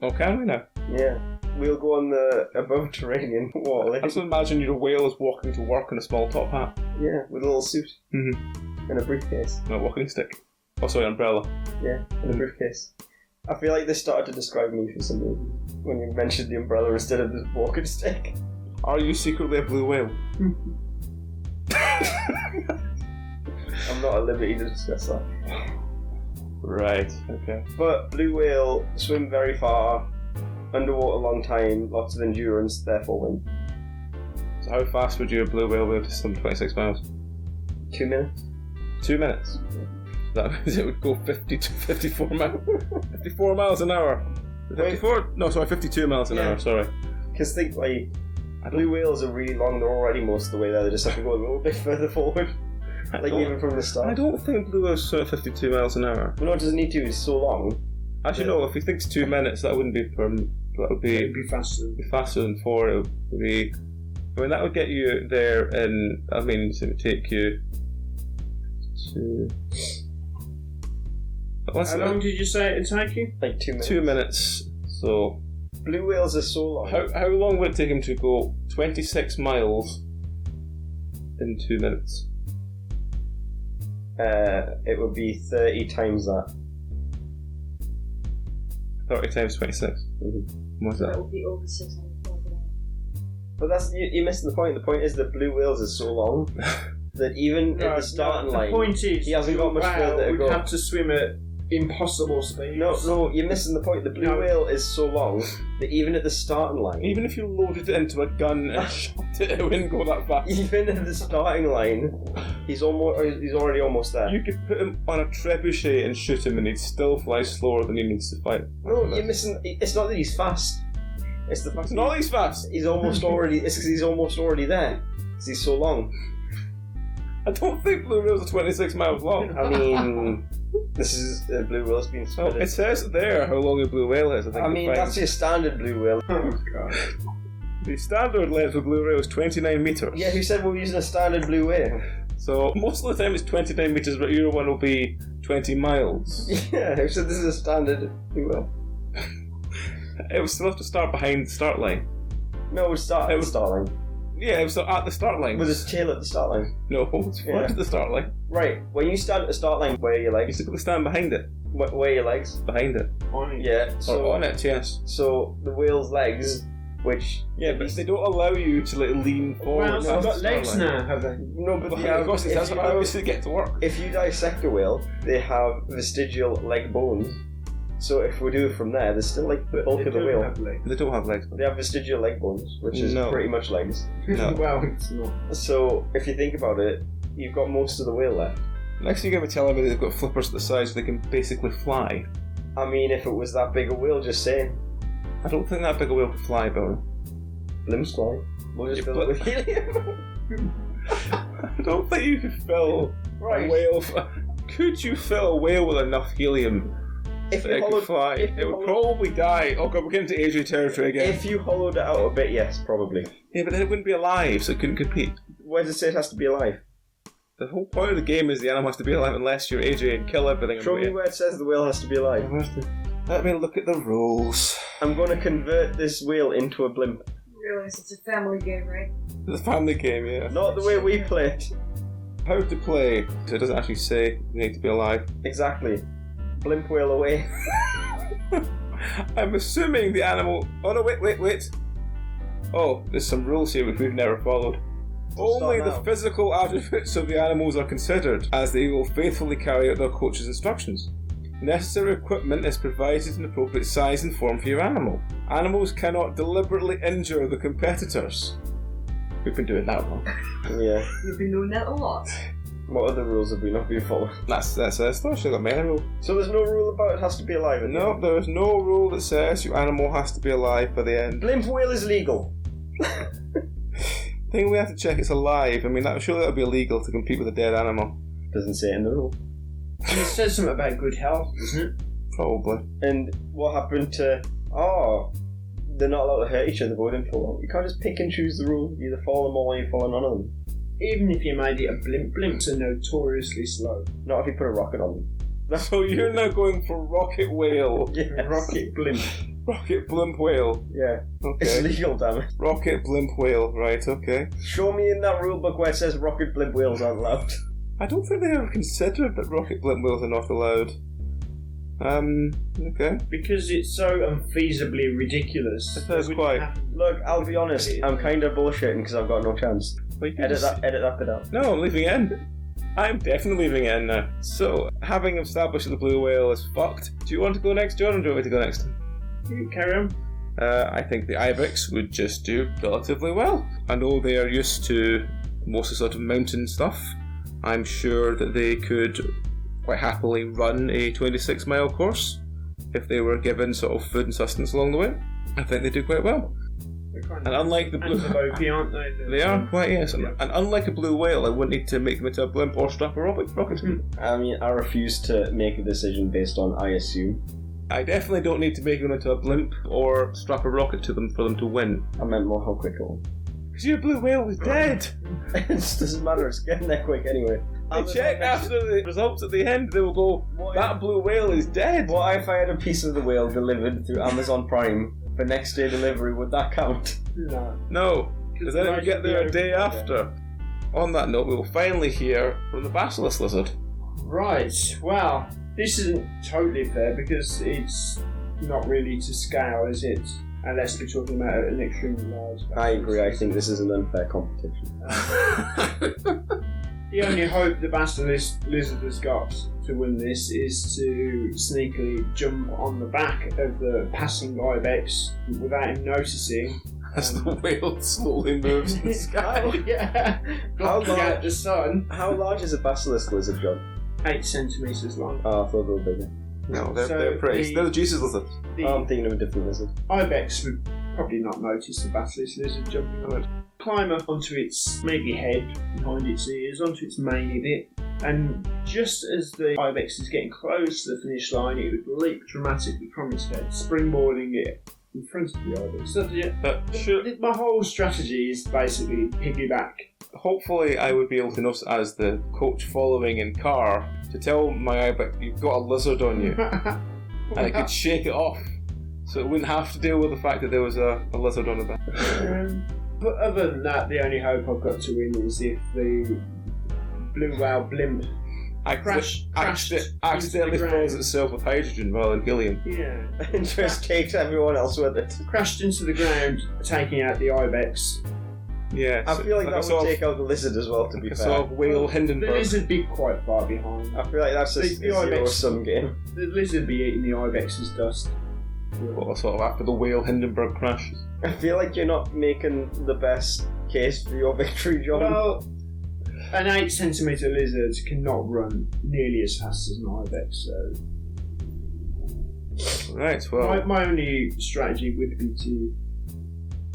Oh, can we now? Yeah. We'll go on the above terranean water I lane. just imagine your whale is walking to work in a small top hat. Yeah, with a little suit. Mm-hmm. And a briefcase. No, walking stick. Oh, sorry, umbrella. Yeah, and a briefcase. I feel like they started to describe me for some reason when you mentioned the umbrella instead of the walking stick. Are you secretly a blue whale? I'm not at liberty to discuss that. Right, okay. But blue whale swim very far, underwater long time, lots of endurance, therefore win. So how fast would you a blue whale be able to swim 26 miles? 2 minutes. 2 minutes? That means it would go 50 to 54 miles. 54 miles an hour. 54? No, sorry, 52 miles an hour, sorry. Because think, like, blue whales are really long, they're already most of the way there, they just have to go a little bit further forward. Like, even from the start. I don't think blue whales swim at 52 miles an hour. Well, no, it doesn't need to, it's so long. Actually, no, if he thinks 2 minutes, that wouldn't be permanent. That would be... It'd be faster. Faster than 4, it would be... I mean, that would get you there in... I mean, it would take you to... How long did you say it would take you? Like 2 minutes. 2 minutes, so... Blue whales are so long. How long would it take him to go 26 miles in 2 minutes? It would be 30 times that. 30 times 26? Mm-hmm. What's That that? would be over 600 miles an hour. But that's you're missing the point. The point is that blue whales are so long that even at the starting line, the point is, he hasn't got much further to would go. have to swim at impossible speeds. No, you're missing the point. The blue No. whale is so long that even at the starting line, Even if you loaded it into a gun and shot it, it wouldn't go that fast. even at the starting line, he's already almost there. You could put him on a trebuchet and shoot him and he'd still fly slower than he needs to fight. No, you're missing. It's not that he's fast. It's the fact It's that not that he's fast. he's almost already. It's because he's almost already there. Because he's so long. I don't think blue whales are 26 miles long. I mean, this is blue whale's been Well, spotted. it says there how long a blue whale is. I think I mean, you'll find. that's your standard blue whale. Oh god. The standard length of blue whale is 29 metres. Yeah, who said we're using a standard blue whale? So most of the time it's 29 metres, but your one will be 20 miles. Yeah, who said this is a standard blue whale? It would still have to start behind the start line. No, it would start at the start line. Yeah, it would start at the start line. With his tail at the start line. No, it's front Yeah. at the start line. Right, when you stand at the start line, where are your You legs? simply stand behind it. Where are your legs? Behind it. On it. Yeah, Or so on it, yes. so the whale's legs, which Yeah, but they don't allow you to like lean forward. Well, past they've the got start legs line. now, have they? no, but Well, they yeah, have, of course, if that's you how have- obviously get to work. if you dissect a whale, they have vestigial leg bones. So if we do it from there, there's still like the bulk They of the don't whale. have legs. They don't have legs. They have vestigial leg bones, which is No. pretty much legs. No. Well, it's not. So if you think about it, you've got most of the whale left. Next thing you're going to be telling me they've got flippers at the side so they can basically fly. I mean, if it was that big a whale, just saying. I don't think that big a whale could fly, Bill. Limbs fly. We'll just Yeah, fill it but- with helium. I don't think you could fill Right. a whale. Could you fill a whale with enough helium If that you it could hollowed, fly? if It you would hollowed- probably die. Oh god, we're getting to AJ territory again. if you hollowed it out a bit, yes, probably. Yeah, but then it wouldn't be alive, so it couldn't compete. Where does it say it has to be alive? The whole point of the game is the animal has to be alive unless you're AJ and kill everything. Show and me where it says the whale has to be alive. Let me look at the rules. I'm going to convert this whale into a blimp. Realize it's a family game, right? The family game, yeah. Not the way we play it. How to play. So it doesn't actually say you need to be alive. Exactly. Blimp whale away. I'm assuming the animal. Oh no, wait. Oh, there's some rules here which we've never followed. Only the now. physical attributes of the animals are considered, as they will faithfully carry out their coach's instructions. Necessary equipment is provided in appropriate size and form for your animal. Animals cannot deliberately injure the competitors. We've been doing that wrong. Yeah. You've been doing that a lot. What other rules have we not been following? That's actually got many rules. So there's no rule about it has to be alive. in No, the there is no rule that says your animal has to be alive by the end. Blimp whale is legal. I think we have to check it's alive. I mean, surely that would be illegal to compete with a dead animal. Doesn't say it in the rule. And it says something about good health, doesn't it? Probably. And what happened to... Oh, they're not allowed to hurt each other, but we didn't follow. You can't just pick and choose the rule. You either follow them all or you follow none of them. Even if you made it a blimp, blimps are notoriously slow. Not if you put a rocket on them. So you're now going for rocket whale. Yes. Rocket blimp. Rocket blimp whale. Yeah. It's Okay. legal, damn it. Rocket blimp whale, right, okay. Show me in that rule book where it says rocket blimp whales aren't allowed. I don't think they ever considered that rocket blimp whales are not allowed. Okay. Because it's so unfeasibly ridiculous. It is quite. Look, I'll be honest, I'm kind of bullshitting because I've got no chance. Well, you can Edit just- that bit out. No, I'm leaving it in. I'm definitely leaving it in now. So, having established that the blue whale is fucked, do you want to go next, John, or do you want me to go next? You carry on. I think the ibex would just do relatively well. I know they are used to mostly sort of mountain stuff. I'm sure that they could quite happily run a 26-mile course if they were given sort of food and sustenance along the way. I think they do quite well. And unlike the blue... Antelope, aren't they? They are quite, yes. And unlike a blue whale, I wouldn't need to make them into a blimp or strap a rocket to them. I mean, I refuse to make a decision based on I assume. I definitely don't need to make them into a blimp or strap a rocket to them for them to win. I meant more how quick it will. Because your blue whale was dead! It just doesn't matter, it's getting there quick anyway. They check after the results at the end, they will go, that blue whale is dead! What if I had a piece of the whale delivered through Amazon Prime for next day delivery, would that count? No, because then it would get there a day after. On that note, we will finally hear from the basilisk lizard. Right, well, this isn't totally fair because it's not really to scale, is it? Unless we're talking about an extremely large. I agree, I think this is an unfair competition. The only hope the basilisk lizard has got to win this is to sneakily jump on the back of the passing ibex without him noticing. As the whale slowly moves in the sky. Yeah, blocking out the sun. How large is a basilisk lizard, John? 8 centimetres long. Oh, I thought they were bigger. No, they're So pretty. They're the Jesus lizards. The Oh, I'm thinking of a different lizard. ibex would probably not notice the basilisk lizard jumping on it. Climb up onto its maybe head, behind its ears, onto its mane bit, and just as the ibex is getting close to the finish line, it would leap dramatically from its head, springboarding it in front of the ibex. So my whole strategy is basically piggyback. Hopefully, I would be able to notice as the coach following in car to tell my ibex you've got a lizard on you, and I could shake it off, so it wouldn't have to deal with the fact that there was a lizard on the back. But other than that, the only hope I've got to win is if the blue whale blimp crashed accidentally into the fills ground. itself with hydrogen rather than helium. Yeah. And just takes everyone else with it. Crashed into the ground, taking out the ibex. Yeah, I feel like that a would take out the lizard as well, to be a fair. sort of whale The Hindenburg. lizard be quite far behind. I feel like that's a The zero-sum game. The lizard be eating the ibex's dust. Well, sort of after the whale Hindenburg crash. I feel like you're not making the best case for your victory, John. Well, an 8 centimetre lizard cannot run nearly as fast as an ibex, so Right, well, my only strategy would be to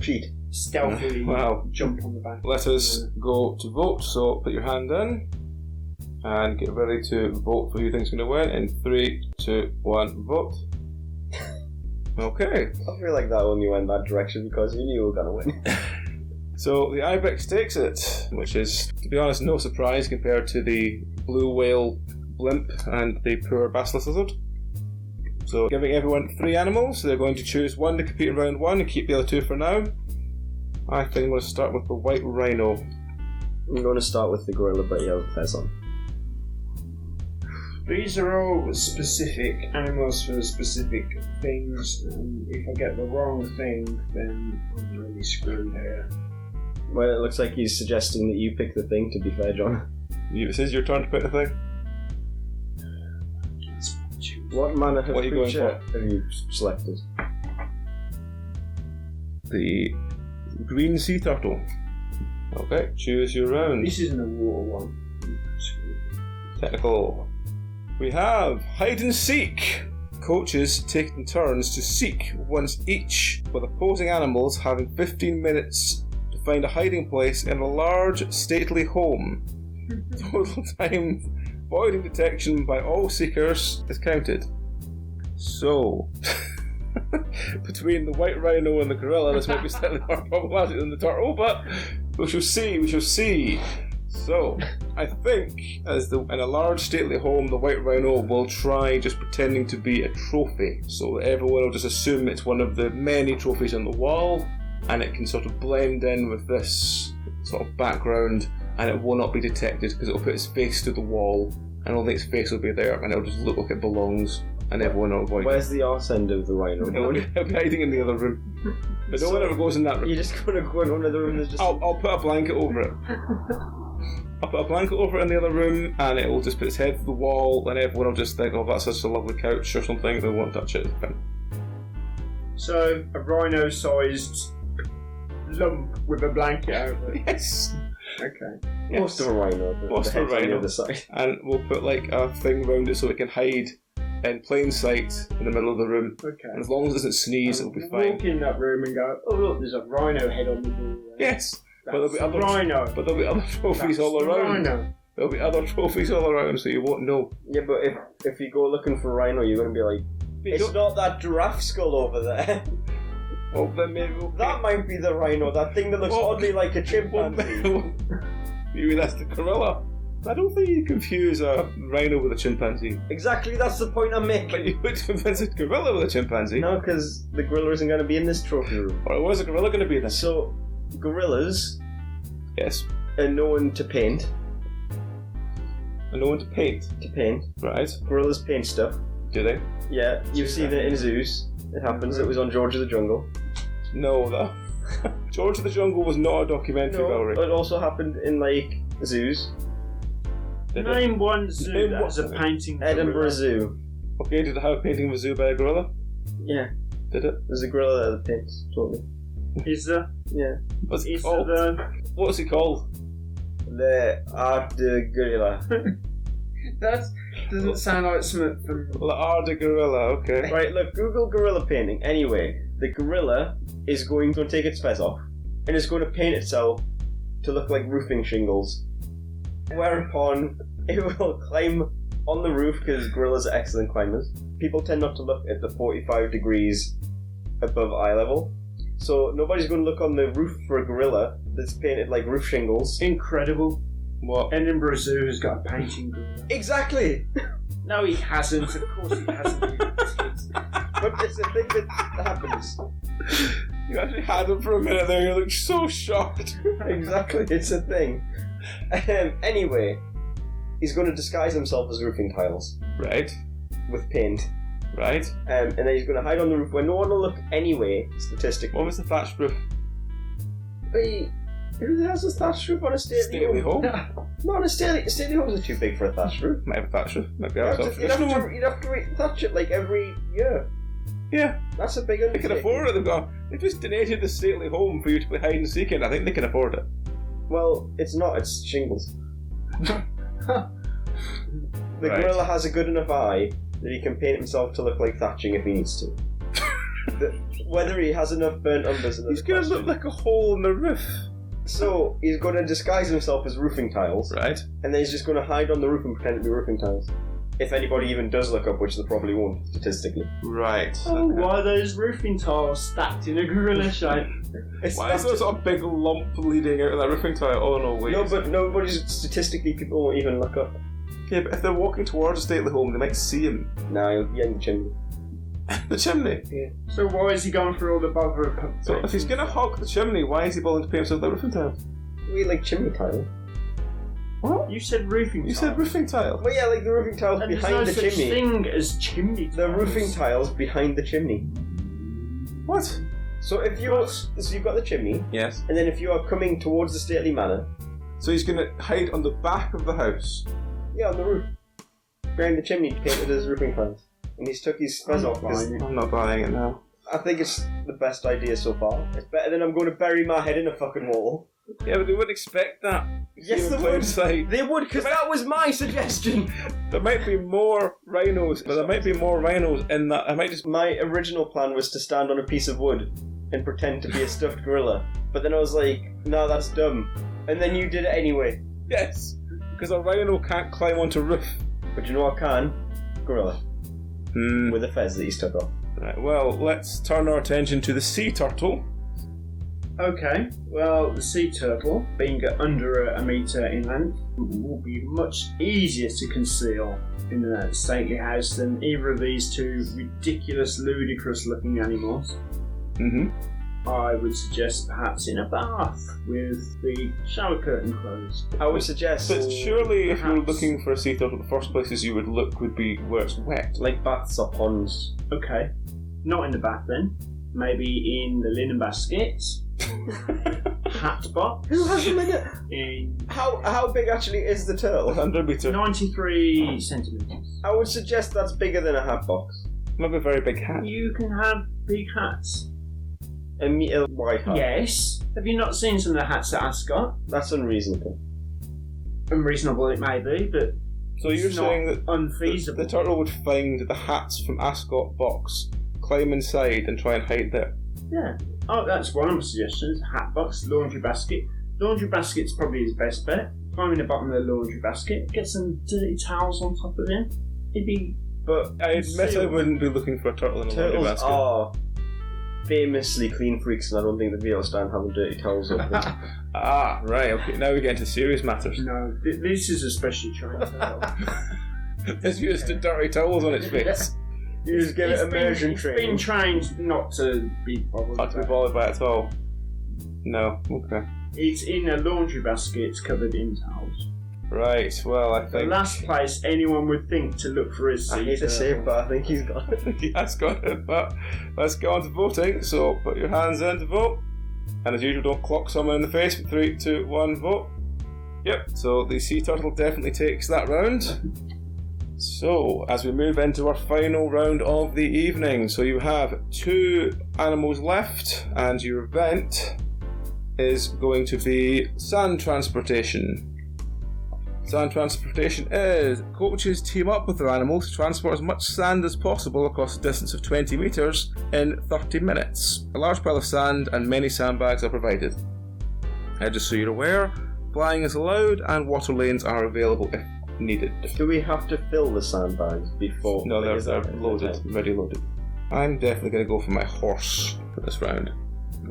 cheat. stealthily Wow. jump on the back. let us go to vote. So put your hand in and get ready to vote for who you think's going to win. In 3, 2, 1, vote. Okay. I feel like that only went that direction because you knew you were going to win. So the ibex takes it, which is, to be honest, no surprise compared to the blue whale blimp and the poor basilisk lizard. So giving everyone 3 animals, they're going to choose one to compete in round 1 and keep the other 2 for now. I think I'm going to start with the white rhino. I'm going to start with the gorilla, but you have fez on. These are all specific animals for specific things, and if I get the wrong thing, then I'm really screwed here. Well, it looks like he's suggesting that you pick the thing, to be fair, John. This is your turn to pick the thing. What manner of What are you going creature have you selected? The green sea turtle. Okay, choose your round. This isn't a water one. Technical. We have hide and seek. Coaches taking turns to seek once each, with opposing animals having 15 minutes to find a hiding place in a large, stately home. Total time avoiding detection by all seekers is counted. So, between the white rhino and the gorilla, this might be slightly more problematic than the turtle, but we shall see. So, I think, in a large stately home, the white rhino will try just pretending to be a trophy. So everyone will just assume it's one of the many trophies on the wall, and it can sort of blend in with this sort of background, and it will not be detected because it will put its face to the wall, and only its face will be there, and it'll just look like it belongs. and everyone will avoid Where's the arse end of the rhino? It'll be hiding in the other room. But no one ever goes in that room. You're just going to go in one of the rooms. Just... I'll put a blanket over it. I'll put a blanket over it in the other room, and it will just put its head to the wall, and everyone will just think, oh, that's such a lovely couch or something, they won't touch it. So, a rhino-sized lump with a blanket over it. Yes! Okay. Most of a rhino. Most of a rhino. On the other side. And we'll put like a thing around it so it can hide in plain sight in the middle of the room. Okay. And as long as it doesn't sneeze, it'll be fine. Walk in that room and go, oh look, there's a rhino head on the wall there. Yes! But there'll be That's other the rhino. But there'll be other trophies That's all the around. Rhino. There'll be other trophies all around, so you won't know. Yeah, but if you go looking for rhino, you're going to be like, it's not that giraffe skull over there. Well, then maybe That might be the rhino, that thing that looks oddly like a chimpanzee. Maybe that's the gorilla. I don't think you confuse a rhino with a chimpanzee. Exactly, that's the point I'm making. But you would convince a gorilla with a chimpanzee. No, because the gorilla isn't going to be in this trophy room. Or where's a gorilla going to be then? So, gorillas Yes. are known to paint. And no one to paint. Right. Gorillas paint stuff. Do they? Yeah, you've seen it in zoos. It happens. It was on George of the Jungle. No, that. George of the Jungle was not a documentary, Belry. It also happened in, like, zoos. Did it? Name one zoo Name that has a painting. Edinburgh gorilla. Zoo. Okay, did it have a painting of a zoo by a gorilla? Yeah, Did it? there's a gorilla there that paints. Totally. Is there? Yeah. What's it Is called? there? What's it called? The Art de Gorilla. That doesn't sound like something from. L'Art de Gorilla, okay. Right, look, Google gorilla painting. Anyway, the gorilla is going to take its fez off, and it's going to paint itself to look like roofing shingles. Whereupon, it will climb on the roof, because gorillas are excellent climbers. People tend not to look at the 45 degrees above eye level. So nobody's going to look on the roof for a gorilla that's painted like roof shingles. Incredible. What? Edinburgh Zoo has got a painting gorilla. Exactly! No, he hasn't. Of course he hasn't. But it's a thing that happens. You actually had him for a minute there, you looked so shocked. Exactly, it's a thing. Anyway, he's going to disguise himself as roofing tiles Right, with paint. right. And then he's going to hide on the roof where no one will look anyway, statistically. What was the thatched roof? Wait, who has a thatched roof on a stately home? Not on a stately homes are too big for a thatched roof. Might have a thatched roof. Might be You'd out have to thatch it like every year. Yeah, That's a big they undertaking. can afford it. They've just donated the stately home for you to play hide and seek in. I think they can afford it. Well, it's not, it's shingles. The Right. gorilla has a good enough eye that he can paint himself to look like thatching if he needs to. Whether he has enough burnt umbers is He's another going to look like a hole in the roof. So, he's going to disguise himself as roofing tiles, Right. and then he's just going to hide on the roof and pretend to be roofing tiles. If anybody even does look up, which they probably won't, statistically. Right. Oh, why are those roofing tiles stacked in a gorilla shape? It's Why is there sort of big lump leading out of that roofing tile? Oh no, wait. No, but nobody's, statistically, people won't even look up. Yeah, but if they're walking towards a stately home, they might see him. No, he'll be in the chimney. The chimney. So why is he going through all the bother of So if he's going to hog the chimney, why is he bothering to paint himself that roofing tile? We like chimney tile. What? You said roofing You tiles. said roofing tile. Well, yeah, like the roofing tiles And there's behind no the such chimney. thing as chimney tiles. The roofing tiles behind the chimney. What? So if you so you've got the chimney, Yes. and then if you are coming towards the stately manor, So he's going to hide on the back of the house. yeah, on the roof, behind the chimney, painted as roofing tiles, and he's took his fez off. 'Cause I'm not buying it now. I think it's the best idea so far. It's better than I'm going to bury my head in a fucking wall. Yeah, but they wouldn't expect that. Yes, they Plain would. sight. They would, because that was my suggestion. There might be more rhinos, but there might be more rhinos in that. I might just. My original plan was to stand on a piece of wood and pretend to be a stuffed gorilla, but then I was like, no, that's dumb. And then you did it anyway. Yes! Because a rhino can't climb onto a roof. But you know what can? Gorilla. With a fez that he's took off. Right, well, let's turn our attention to the sea turtle. Okay, well, the sea turtle, being under a metre in length, will be much easier to conceal in a stately house than either of these two ridiculous, ludicrous looking animals. Mm-hmm. I would suggest perhaps in a bath with the shower curtain closed. I would suggest But surely, if you were perhaps- looking for a sea turtle, the first places you would look would be where it's wet. like baths or ponds. Okay, not in the bath then. Maybe in the linen basket, hat box. Who has a minute? In How big actually is the turtle? 100 metre. 93 centimetres. I would suggest that's bigger than a hat box. Maybe a very big hat. You can have big hats. A metre wide hat. Yes. Have you not seen some of the hats that Ascot? That's unreasonable. Unreasonable it may be, but So you're it's not saying that unfeasible. the turtle would find the hats from Ascot box, climb inside and try and hide there. Yeah. Oh, that's one of my suggestions. Hat box, laundry basket. Laundry basket's probably his best bet. Climb in the bottom of the laundry basket, get some dirty towels on top of it. It'd be. But I admit I Sealed. wouldn't be looking for a turtle in a laundry Turtles basket. are famously clean freaks, and I don't think they'd be able to stand having dirty towels over them. Ah, right, okay. Now we get into serious matters. No, this is a specially trained turtle. It's used to dirty towels on its face. You just give it immersion It's training. been trained not to be bothered. Not to be by- bothered by it at all. No, okay. It's in a laundry basket covered in towels. Right, well, I The think last place anyone would think to look for his I sea hate to say it, turtle. but I think he's got it. he has got it. But let's go on to voting. So put your hands in to vote. And as usual, don't clock someone in the face. 3, 2, 1, vote. Yep, so the sea turtle definitely takes that round. So, as we move into our final round of the evening, so you have 2 animals left, and your event is going to be sand transportation. Sand transportation is coaches team up with their animals to transport as much sand as possible across a distance of 20 metres in 30 minutes. A large pile of sand and many sandbags are provided. Just so you're aware, flying is allowed and water lanes are available if needed. Do we have to fill the sandbags before? No, like, is they're that- loaded, ready loaded. I'm definitely going to go for my horse for this round.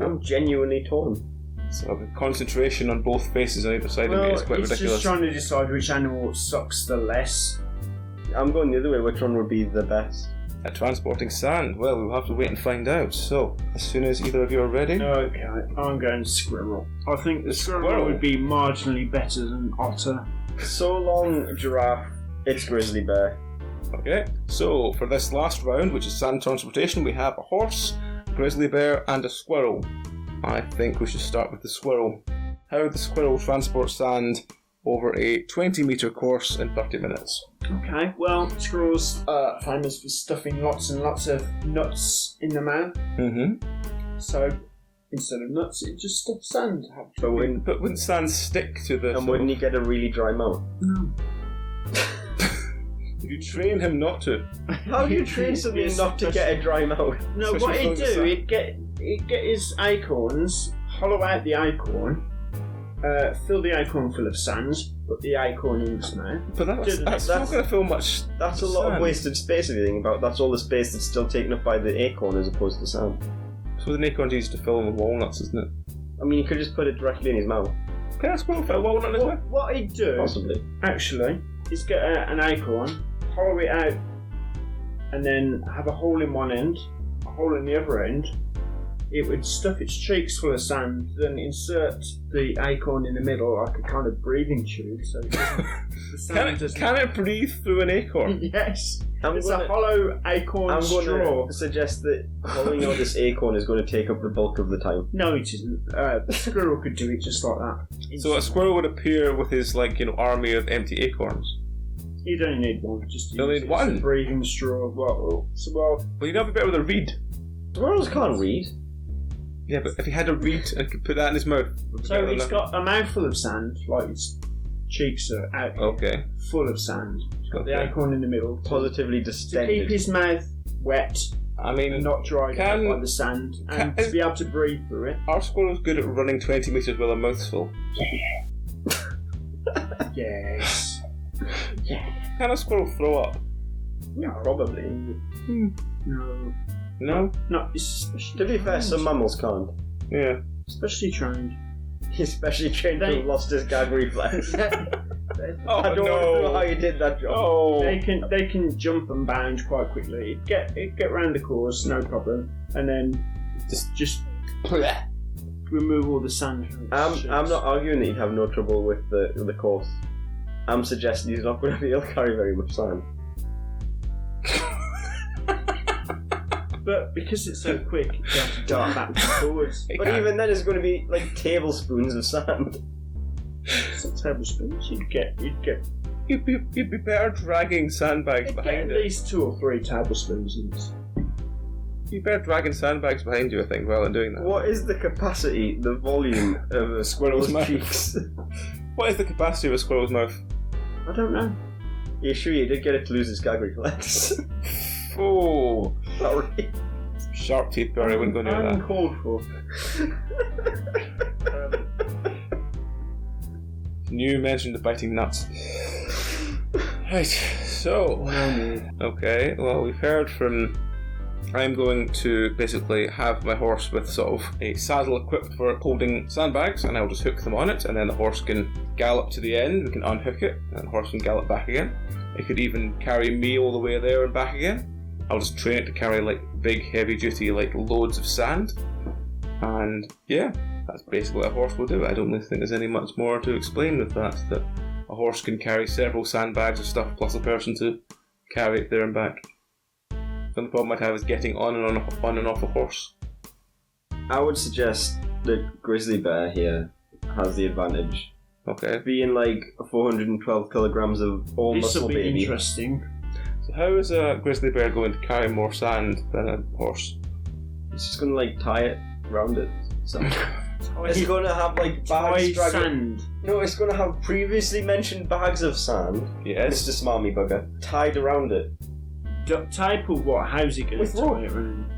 I'm genuinely torn. So the concentration on both faces on either side of me Well, is quite it's ridiculous. just trying to decide which animal sucks the less. I'm going the other way. Which one would be the best? At transporting sand, well, we'll have to wait and find out. So, as soon as either of you are ready, Okay, I'm going squirrel. I think the squirrel Squirrel? would be marginally better than otter. So long, giraffe. It's grizzly bear. okay. So, for this last round, which is sand transportation, we have a horse, a grizzly bear, and a squirrel. I think we should start with the squirrel. How the squirrel transports sand over a 20-metre course in 30 minutes. Okay, well, squirrels are famous for stuffing lots and lots of nuts in the mouth. Mm-hmm. So instead of nuts, it just stuffs sand. But wouldn't, But wouldn't sand stick to the... and wouldn't he get a really dry mouth? No. If you train him not to. How do you train something not to get a dry mouth? No, Especially what he'd for the do, he'd get his acorns, hollow out the acorn, fill the acorn full of sand, put the acorn in his mouth. But that's not That's- going to fill much. That's a lot of sand. wasted space if you think about it. That's all the space that's still taken up by the acorn as opposed to sand. So the acorn's used to fill them with walnuts, isn't it? I mean, you could just put it directly in his mouth. Can a squirrel fit a walnut in his mouth? What he'd do, Possibly. actually, is get an acorn, hollow it out, and then have a hole in one end, a hole in the other end. It would stuff its cheeks full of sand, then insert the acorn in the middle like a kind of breathing tube, so it doesn't, the sand doesn't... Can it breathe through an acorn? Yes. I'm It's gonna- a hollow acorn I'm going straw. to suggest that hollowing out this acorn is going to take up the bulk of the time. No, it isn't. The squirrel could do it just like that. So a squirrel would appear with his, army of empty acorns. You don't need one, just You only use need it as a one? breathing straw. Well, Well, you'd have to be better with a reed. Squirrels can't read. Yeah, but if he had a reed and could put that in his mouth... it would be so better he's than got a mouthful of sand, like its cheeks are out, that. Okay. full of sand. He's got the Okay. acorn in the middle. Positively To keep distended. his mouth wet I and mean, not dried out Can- by the sand, and can- to be able to breathe through it. are squirrels good at running 20 metres with a mouthful? Yes. Can a squirrel throw up? Probably. No. No? No, it's especially To be fair, trained. some mammals can't. Yeah. Especially trained. Especially trained to They- have lost his gag reflex. Oh, I don't want to know how you did that job. Oh. They can jump and bound quite quickly. Get round the course, no problem, and then just remove all the sand from its shapes. I'm not arguing that he'd have no trouble with the course. I'm suggesting he's not going to be able to carry very much sand. But because it's so quick, you have to dart back and forwards. But even then, it's going to be like tablespoons of sand. Some tablespoons. You'd get. You'd be better dragging sandbags You'd get behind at it. least 2 or 3 tablespoons in this. You'd better dragging sandbags behind you, I think, rather than doing that. What is the capacity, the volume of a squirrel's mouth? cheeks? What is the capacity of a squirrel's mouth? I don't know. You sure you did get it to lose its gag reflex? Oh, Sorry. sharp teeth, Barry. I wouldn't go near that. Uncalled for. You mentioned the biting nuts. Right, so... Okay, well, we've heard from... I'm going to basically have my horse with sort of a saddle equipped for holding sandbags, and I'll just hook them on it, and then the horse can gallop to the end, we can unhook it, and the horse can gallop back again. It could even carry me all the way there and back again. I'll just train it to carry like big heavy duty like loads of sand, and yeah, that's basically what a horse will do. I don't really think there's any much more to explain with that a horse can carry several sandbags of stuff plus a person to carry it there and back. The only problem I'd have is getting on and off a horse. I would suggest that grizzly bear here has the advantage. Okay. Being like 412 kilograms of all This muscle will be baby. interesting. So how is a grizzly bear going to carry more sand than a horse? It's just gonna like tie it around it. So it's gonna have like bags dragging. Sand. No, it's gonna have previously mentioned bags of sand. Yes. Mr. Smarmy Bugger tied around it. Type of what? How's he going With to tie rope. it around?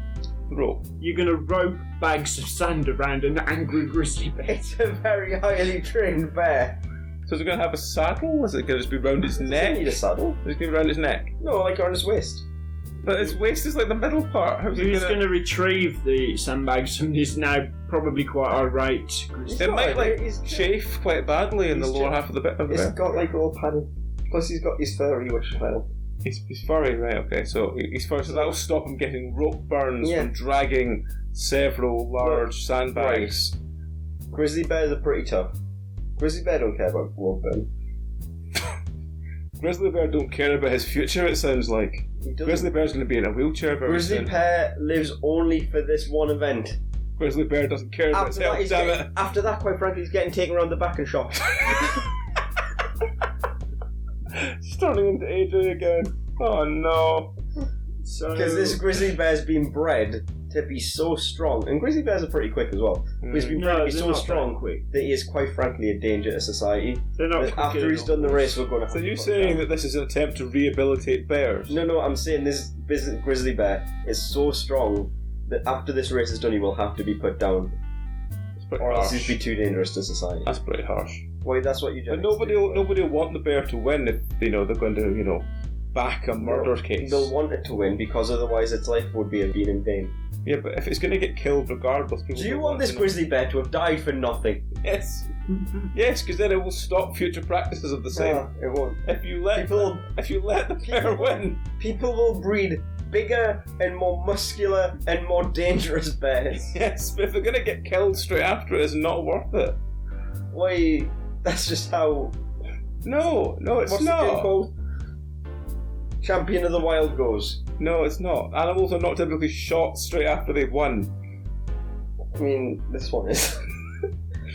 Rope. You're going to rope bags of sand around an angry grizzly bear. It's a very highly trained bear. So is it going to have a saddle? Is it going to just be round its Does it neck? need a saddle? Is it going to be round its neck? No, like around his waist. But its waist is like the middle part. How's it Who's going going to retrieve the sandbags from this now probably quite irate grizzly It might like he's- chafe quite badly in the he's lower cha- half of the bit of the It's bear. got like a little padding. Plus he's got his furry, which is well. He's furry, right? Okay, so he's furry, so that'll stop him getting rope burns Yeah. from dragging several large sandbags. Grizzly bears are pretty tough. Grizzly bear don't care about rope burn. Grizzly bear don't care about his future. It sounds like He doesn't. Grizzly bear's going to be in a wheelchair very Grizzly soon. bear lives only for this one event. Grizzly bear doesn't care about After himself. that, Damn it! after that, quite frankly, he's getting taken around the back and shot. It's turning into AJ again. Oh no! Because this grizzly bear's been bred to be so strong, and grizzly bears are pretty quick as well. But he's been bred to No, be they're so not strong that quick. that he is quite frankly a danger to society. They're not But quick after he's enough. done the race, we're going to have So to you're put him saying down. that this is an attempt to rehabilitate bears? No, I'm saying this grizzly bear is so strong that after this race is done, he will have to be put down, That's pretty or else harsh. he'd be too dangerous to society. That's pretty harsh. Why? That's what you. But nobody will want the bear to win if they're going to back a murder case. They'll want it to win because otherwise its life would be in vain. Yeah, but if it's going to get killed regardless, people. Do you don't want this to know. grizzly bear to have died for nothing? Yes. Yes, because then it will stop future practices of the same. It won't. If you let People- the bear win, People will breed bigger and more muscular and more dangerous bears. yes, but if they're going to get killed straight after it, it's not worth it. Why? That's just how. No, it's What's the game not. called? Champion of the Wild goes. No, it's not. Animals are not typically shot straight after they've won. I mean, this one is.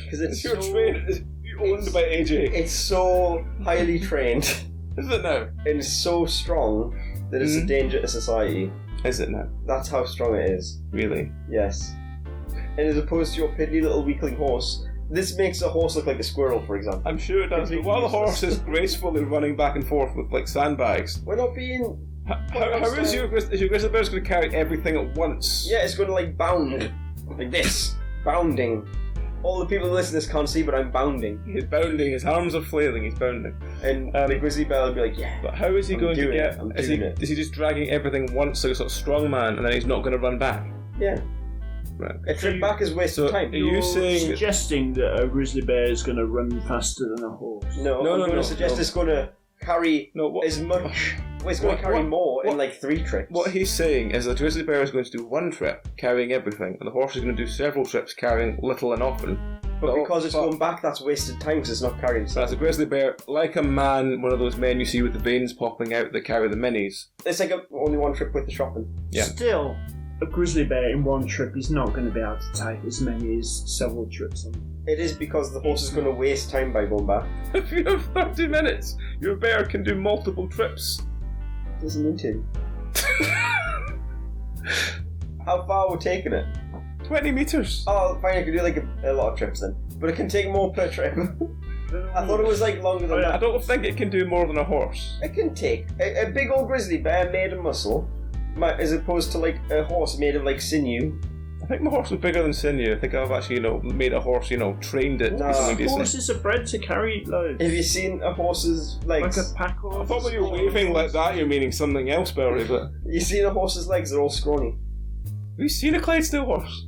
Because It's your train. It's owned by AJ. It's so highly trained Is it now? and so strong that it's a Mhm. danger to society. Is it now? That's how strong it is. Really? Yes. And as opposed to your piddly little weakling horse, this makes a horse look like a squirrel, for example. I'm sure it does. But while the horse is gracefully running back and forth with like sandbags, We're not being. how is your grizzly bear going to carry everything at once? Yeah, it's going to like bound. Like this. Bounding. All the people who listen to this can't see, but I'm bounding. He's bounding. His arms are flailing. He's bounding. And the grizzly bear will be like, yeah. But how is he I'm going to doing get? it, I'm Is he doing it. is he just dragging everything once like a sort of strong man, and then he's not going to run back? Yeah. Right. A trip back is waste So, of time. are you saying- suggesting that a grizzly bear is going to run faster than a horse? No, No, I'm no, going no, to suggest no. it's going to carry No. What? as much Well, it's going to carry more in what- like 3 trips. What he's saying is that the grizzly bear is going to do one trip carrying everything, and the horse is going to do several trips carrying little and often. But because it's going back, that's wasted time because it's not carrying So stuff. as a grizzly bear, like a man, one of those men you see with the veins popping out that carry the minis. It's like only one trip with the shopping. Yeah. Still, a grizzly bear in one trip is not going to be able to take as many as several trips on. It is because the horse is going to waste time by going back. If you have 30 minutes, your bear can do multiple trips. Doesn't need to. How far we're taking it? 20 metres. Oh, fine, I can do like a lot of trips then. But it can take more per trip. I thought it was like longer than I that. don't think it can do more than a horse. It can take a big old grizzly bear made of muscle, as opposed to like a horse made of like sinew. I think my horse was bigger than sinew. I think I've actually, made a horse, trained it to be something decent. Horses are bred to carry loads. Have you seen a horse's Like legs? a pack horse. I thought when you were waving like that, you're meaning something else, Belry, but... Have You seen a horse's legs? They're all scrawny. you seen a Clydesdale horse?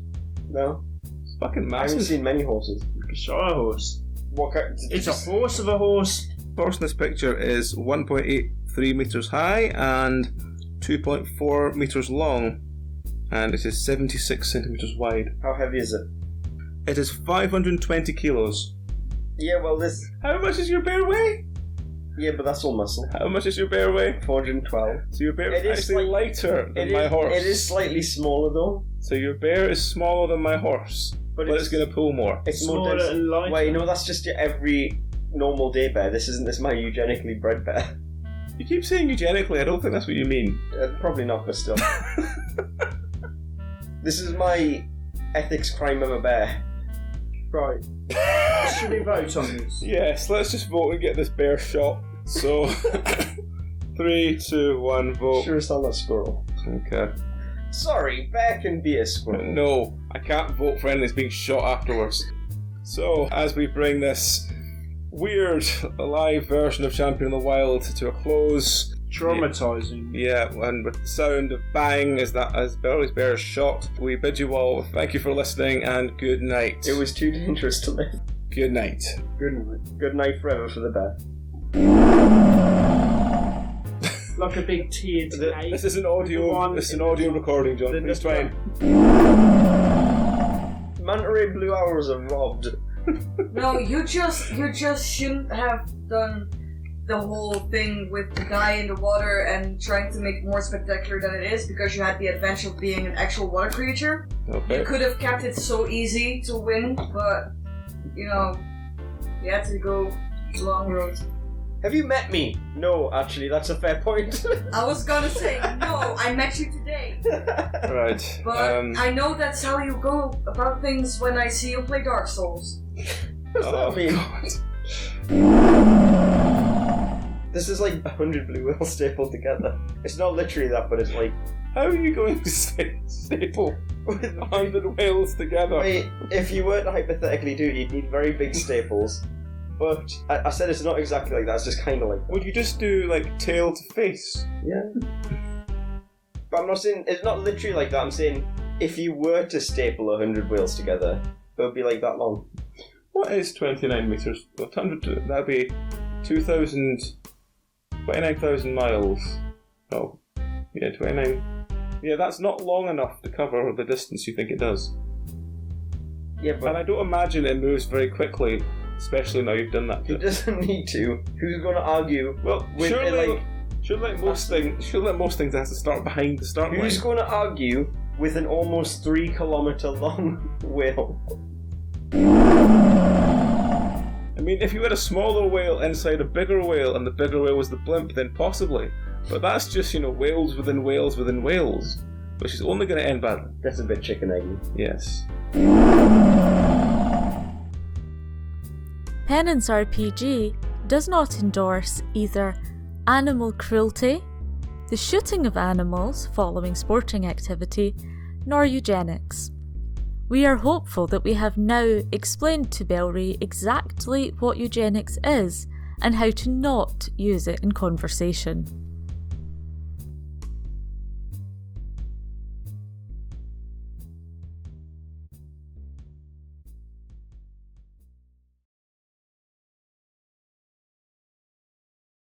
No, It's fucking I haven't massive. seen many horses. a Shire horse. What kind? It's a horse of a horse. The horse in this picture is 1.83 metres high and 2.4 metres long, and it is 76 centimetres wide. How heavy is it? It is 520 kilos. Yeah, well, this. How much does your bear weigh? Yeah, but that's all muscle. How much does your bear weigh? 412. So your bear It is is actually slight- lighter than my horse. It is slightly smaller though. So your bear is smaller than my horse, but it's going to pull more. It's more Smaller dense. and lighter. Wait, no, that's just your every normal day bear. This isn't. This is my eugenically bred bear. You keep saying eugenically, I don't think that's what you mean. Probably not, but still. This is my ethics crime of a bear. Right. Should we vote on this? Yes, let's just vote and get this bear shot. So, 3, 2, 1, vote. Sure as hell not squirrel. Okay. Sorry, bear can be a squirrel. No, I can't vote for anything that's being shot afterwards. So, as we bring this weird live version of Champion of the Wild to a close, Traumatising. yeah, and with the sound of bang as Belry's bear is shot, we bid you all thank you for listening and good night. It was too dangerous to live. Good night. Good night. Good night forever for the bear. Like a big tiered cake. This is an audio. This is an audio recording, John. The- Please try and. Manta Ray Blue Hours are robbed. No, you just shouldn't have done the whole thing with the guy in the water and trying to make it more spectacular than it is because you had the adventure of being an actual water creature. Okay. You could have kept it so easy to win, but you had to go the long road. Have you met me? No, actually, that's a fair point. I was gonna say no, I met you today. Right. But I know that's how you go about things when I see you play Dark Souls. What's Oh, that mean? God. This is like 100 blue whales stapled together. It's not literally that, but it's like. How are you going to staple 100 whales together? Wait, if you were to hypothetically do it, you'd need very big staples. But I said it's not exactly like that, it's just kind of like that. Would you just do like tail to face? Yeah. But I'm not saying, it's not literally like that, I'm saying if you were to staple 100 whales together, it would be like that long. What is 29 metres? 100, that'd be 29,000 miles. Oh, yeah, 29. Yeah, that's not long enough to cover the distance you think it does. Yeah, And but I don't imagine it moves very quickly, especially now you've done that. he doesn't need to. Who's going to argue? Well, With, surely most things has to start behind the start line. Who's going to argue with an almost 3 kilometre long whale? I mean, if you had a smaller whale inside a bigger whale and the bigger whale was the blimp, then possibly. But that's just, whales within whales within whales, which is only going to end badly. That's a bit chicken eggy. Yes. Penance RPG does not endorse either animal cruelty, the shooting of animals following sporting activity, nor eugenics. We are hopeful that we have now explained to Belry exactly what eugenics is and how to not use it in conversation.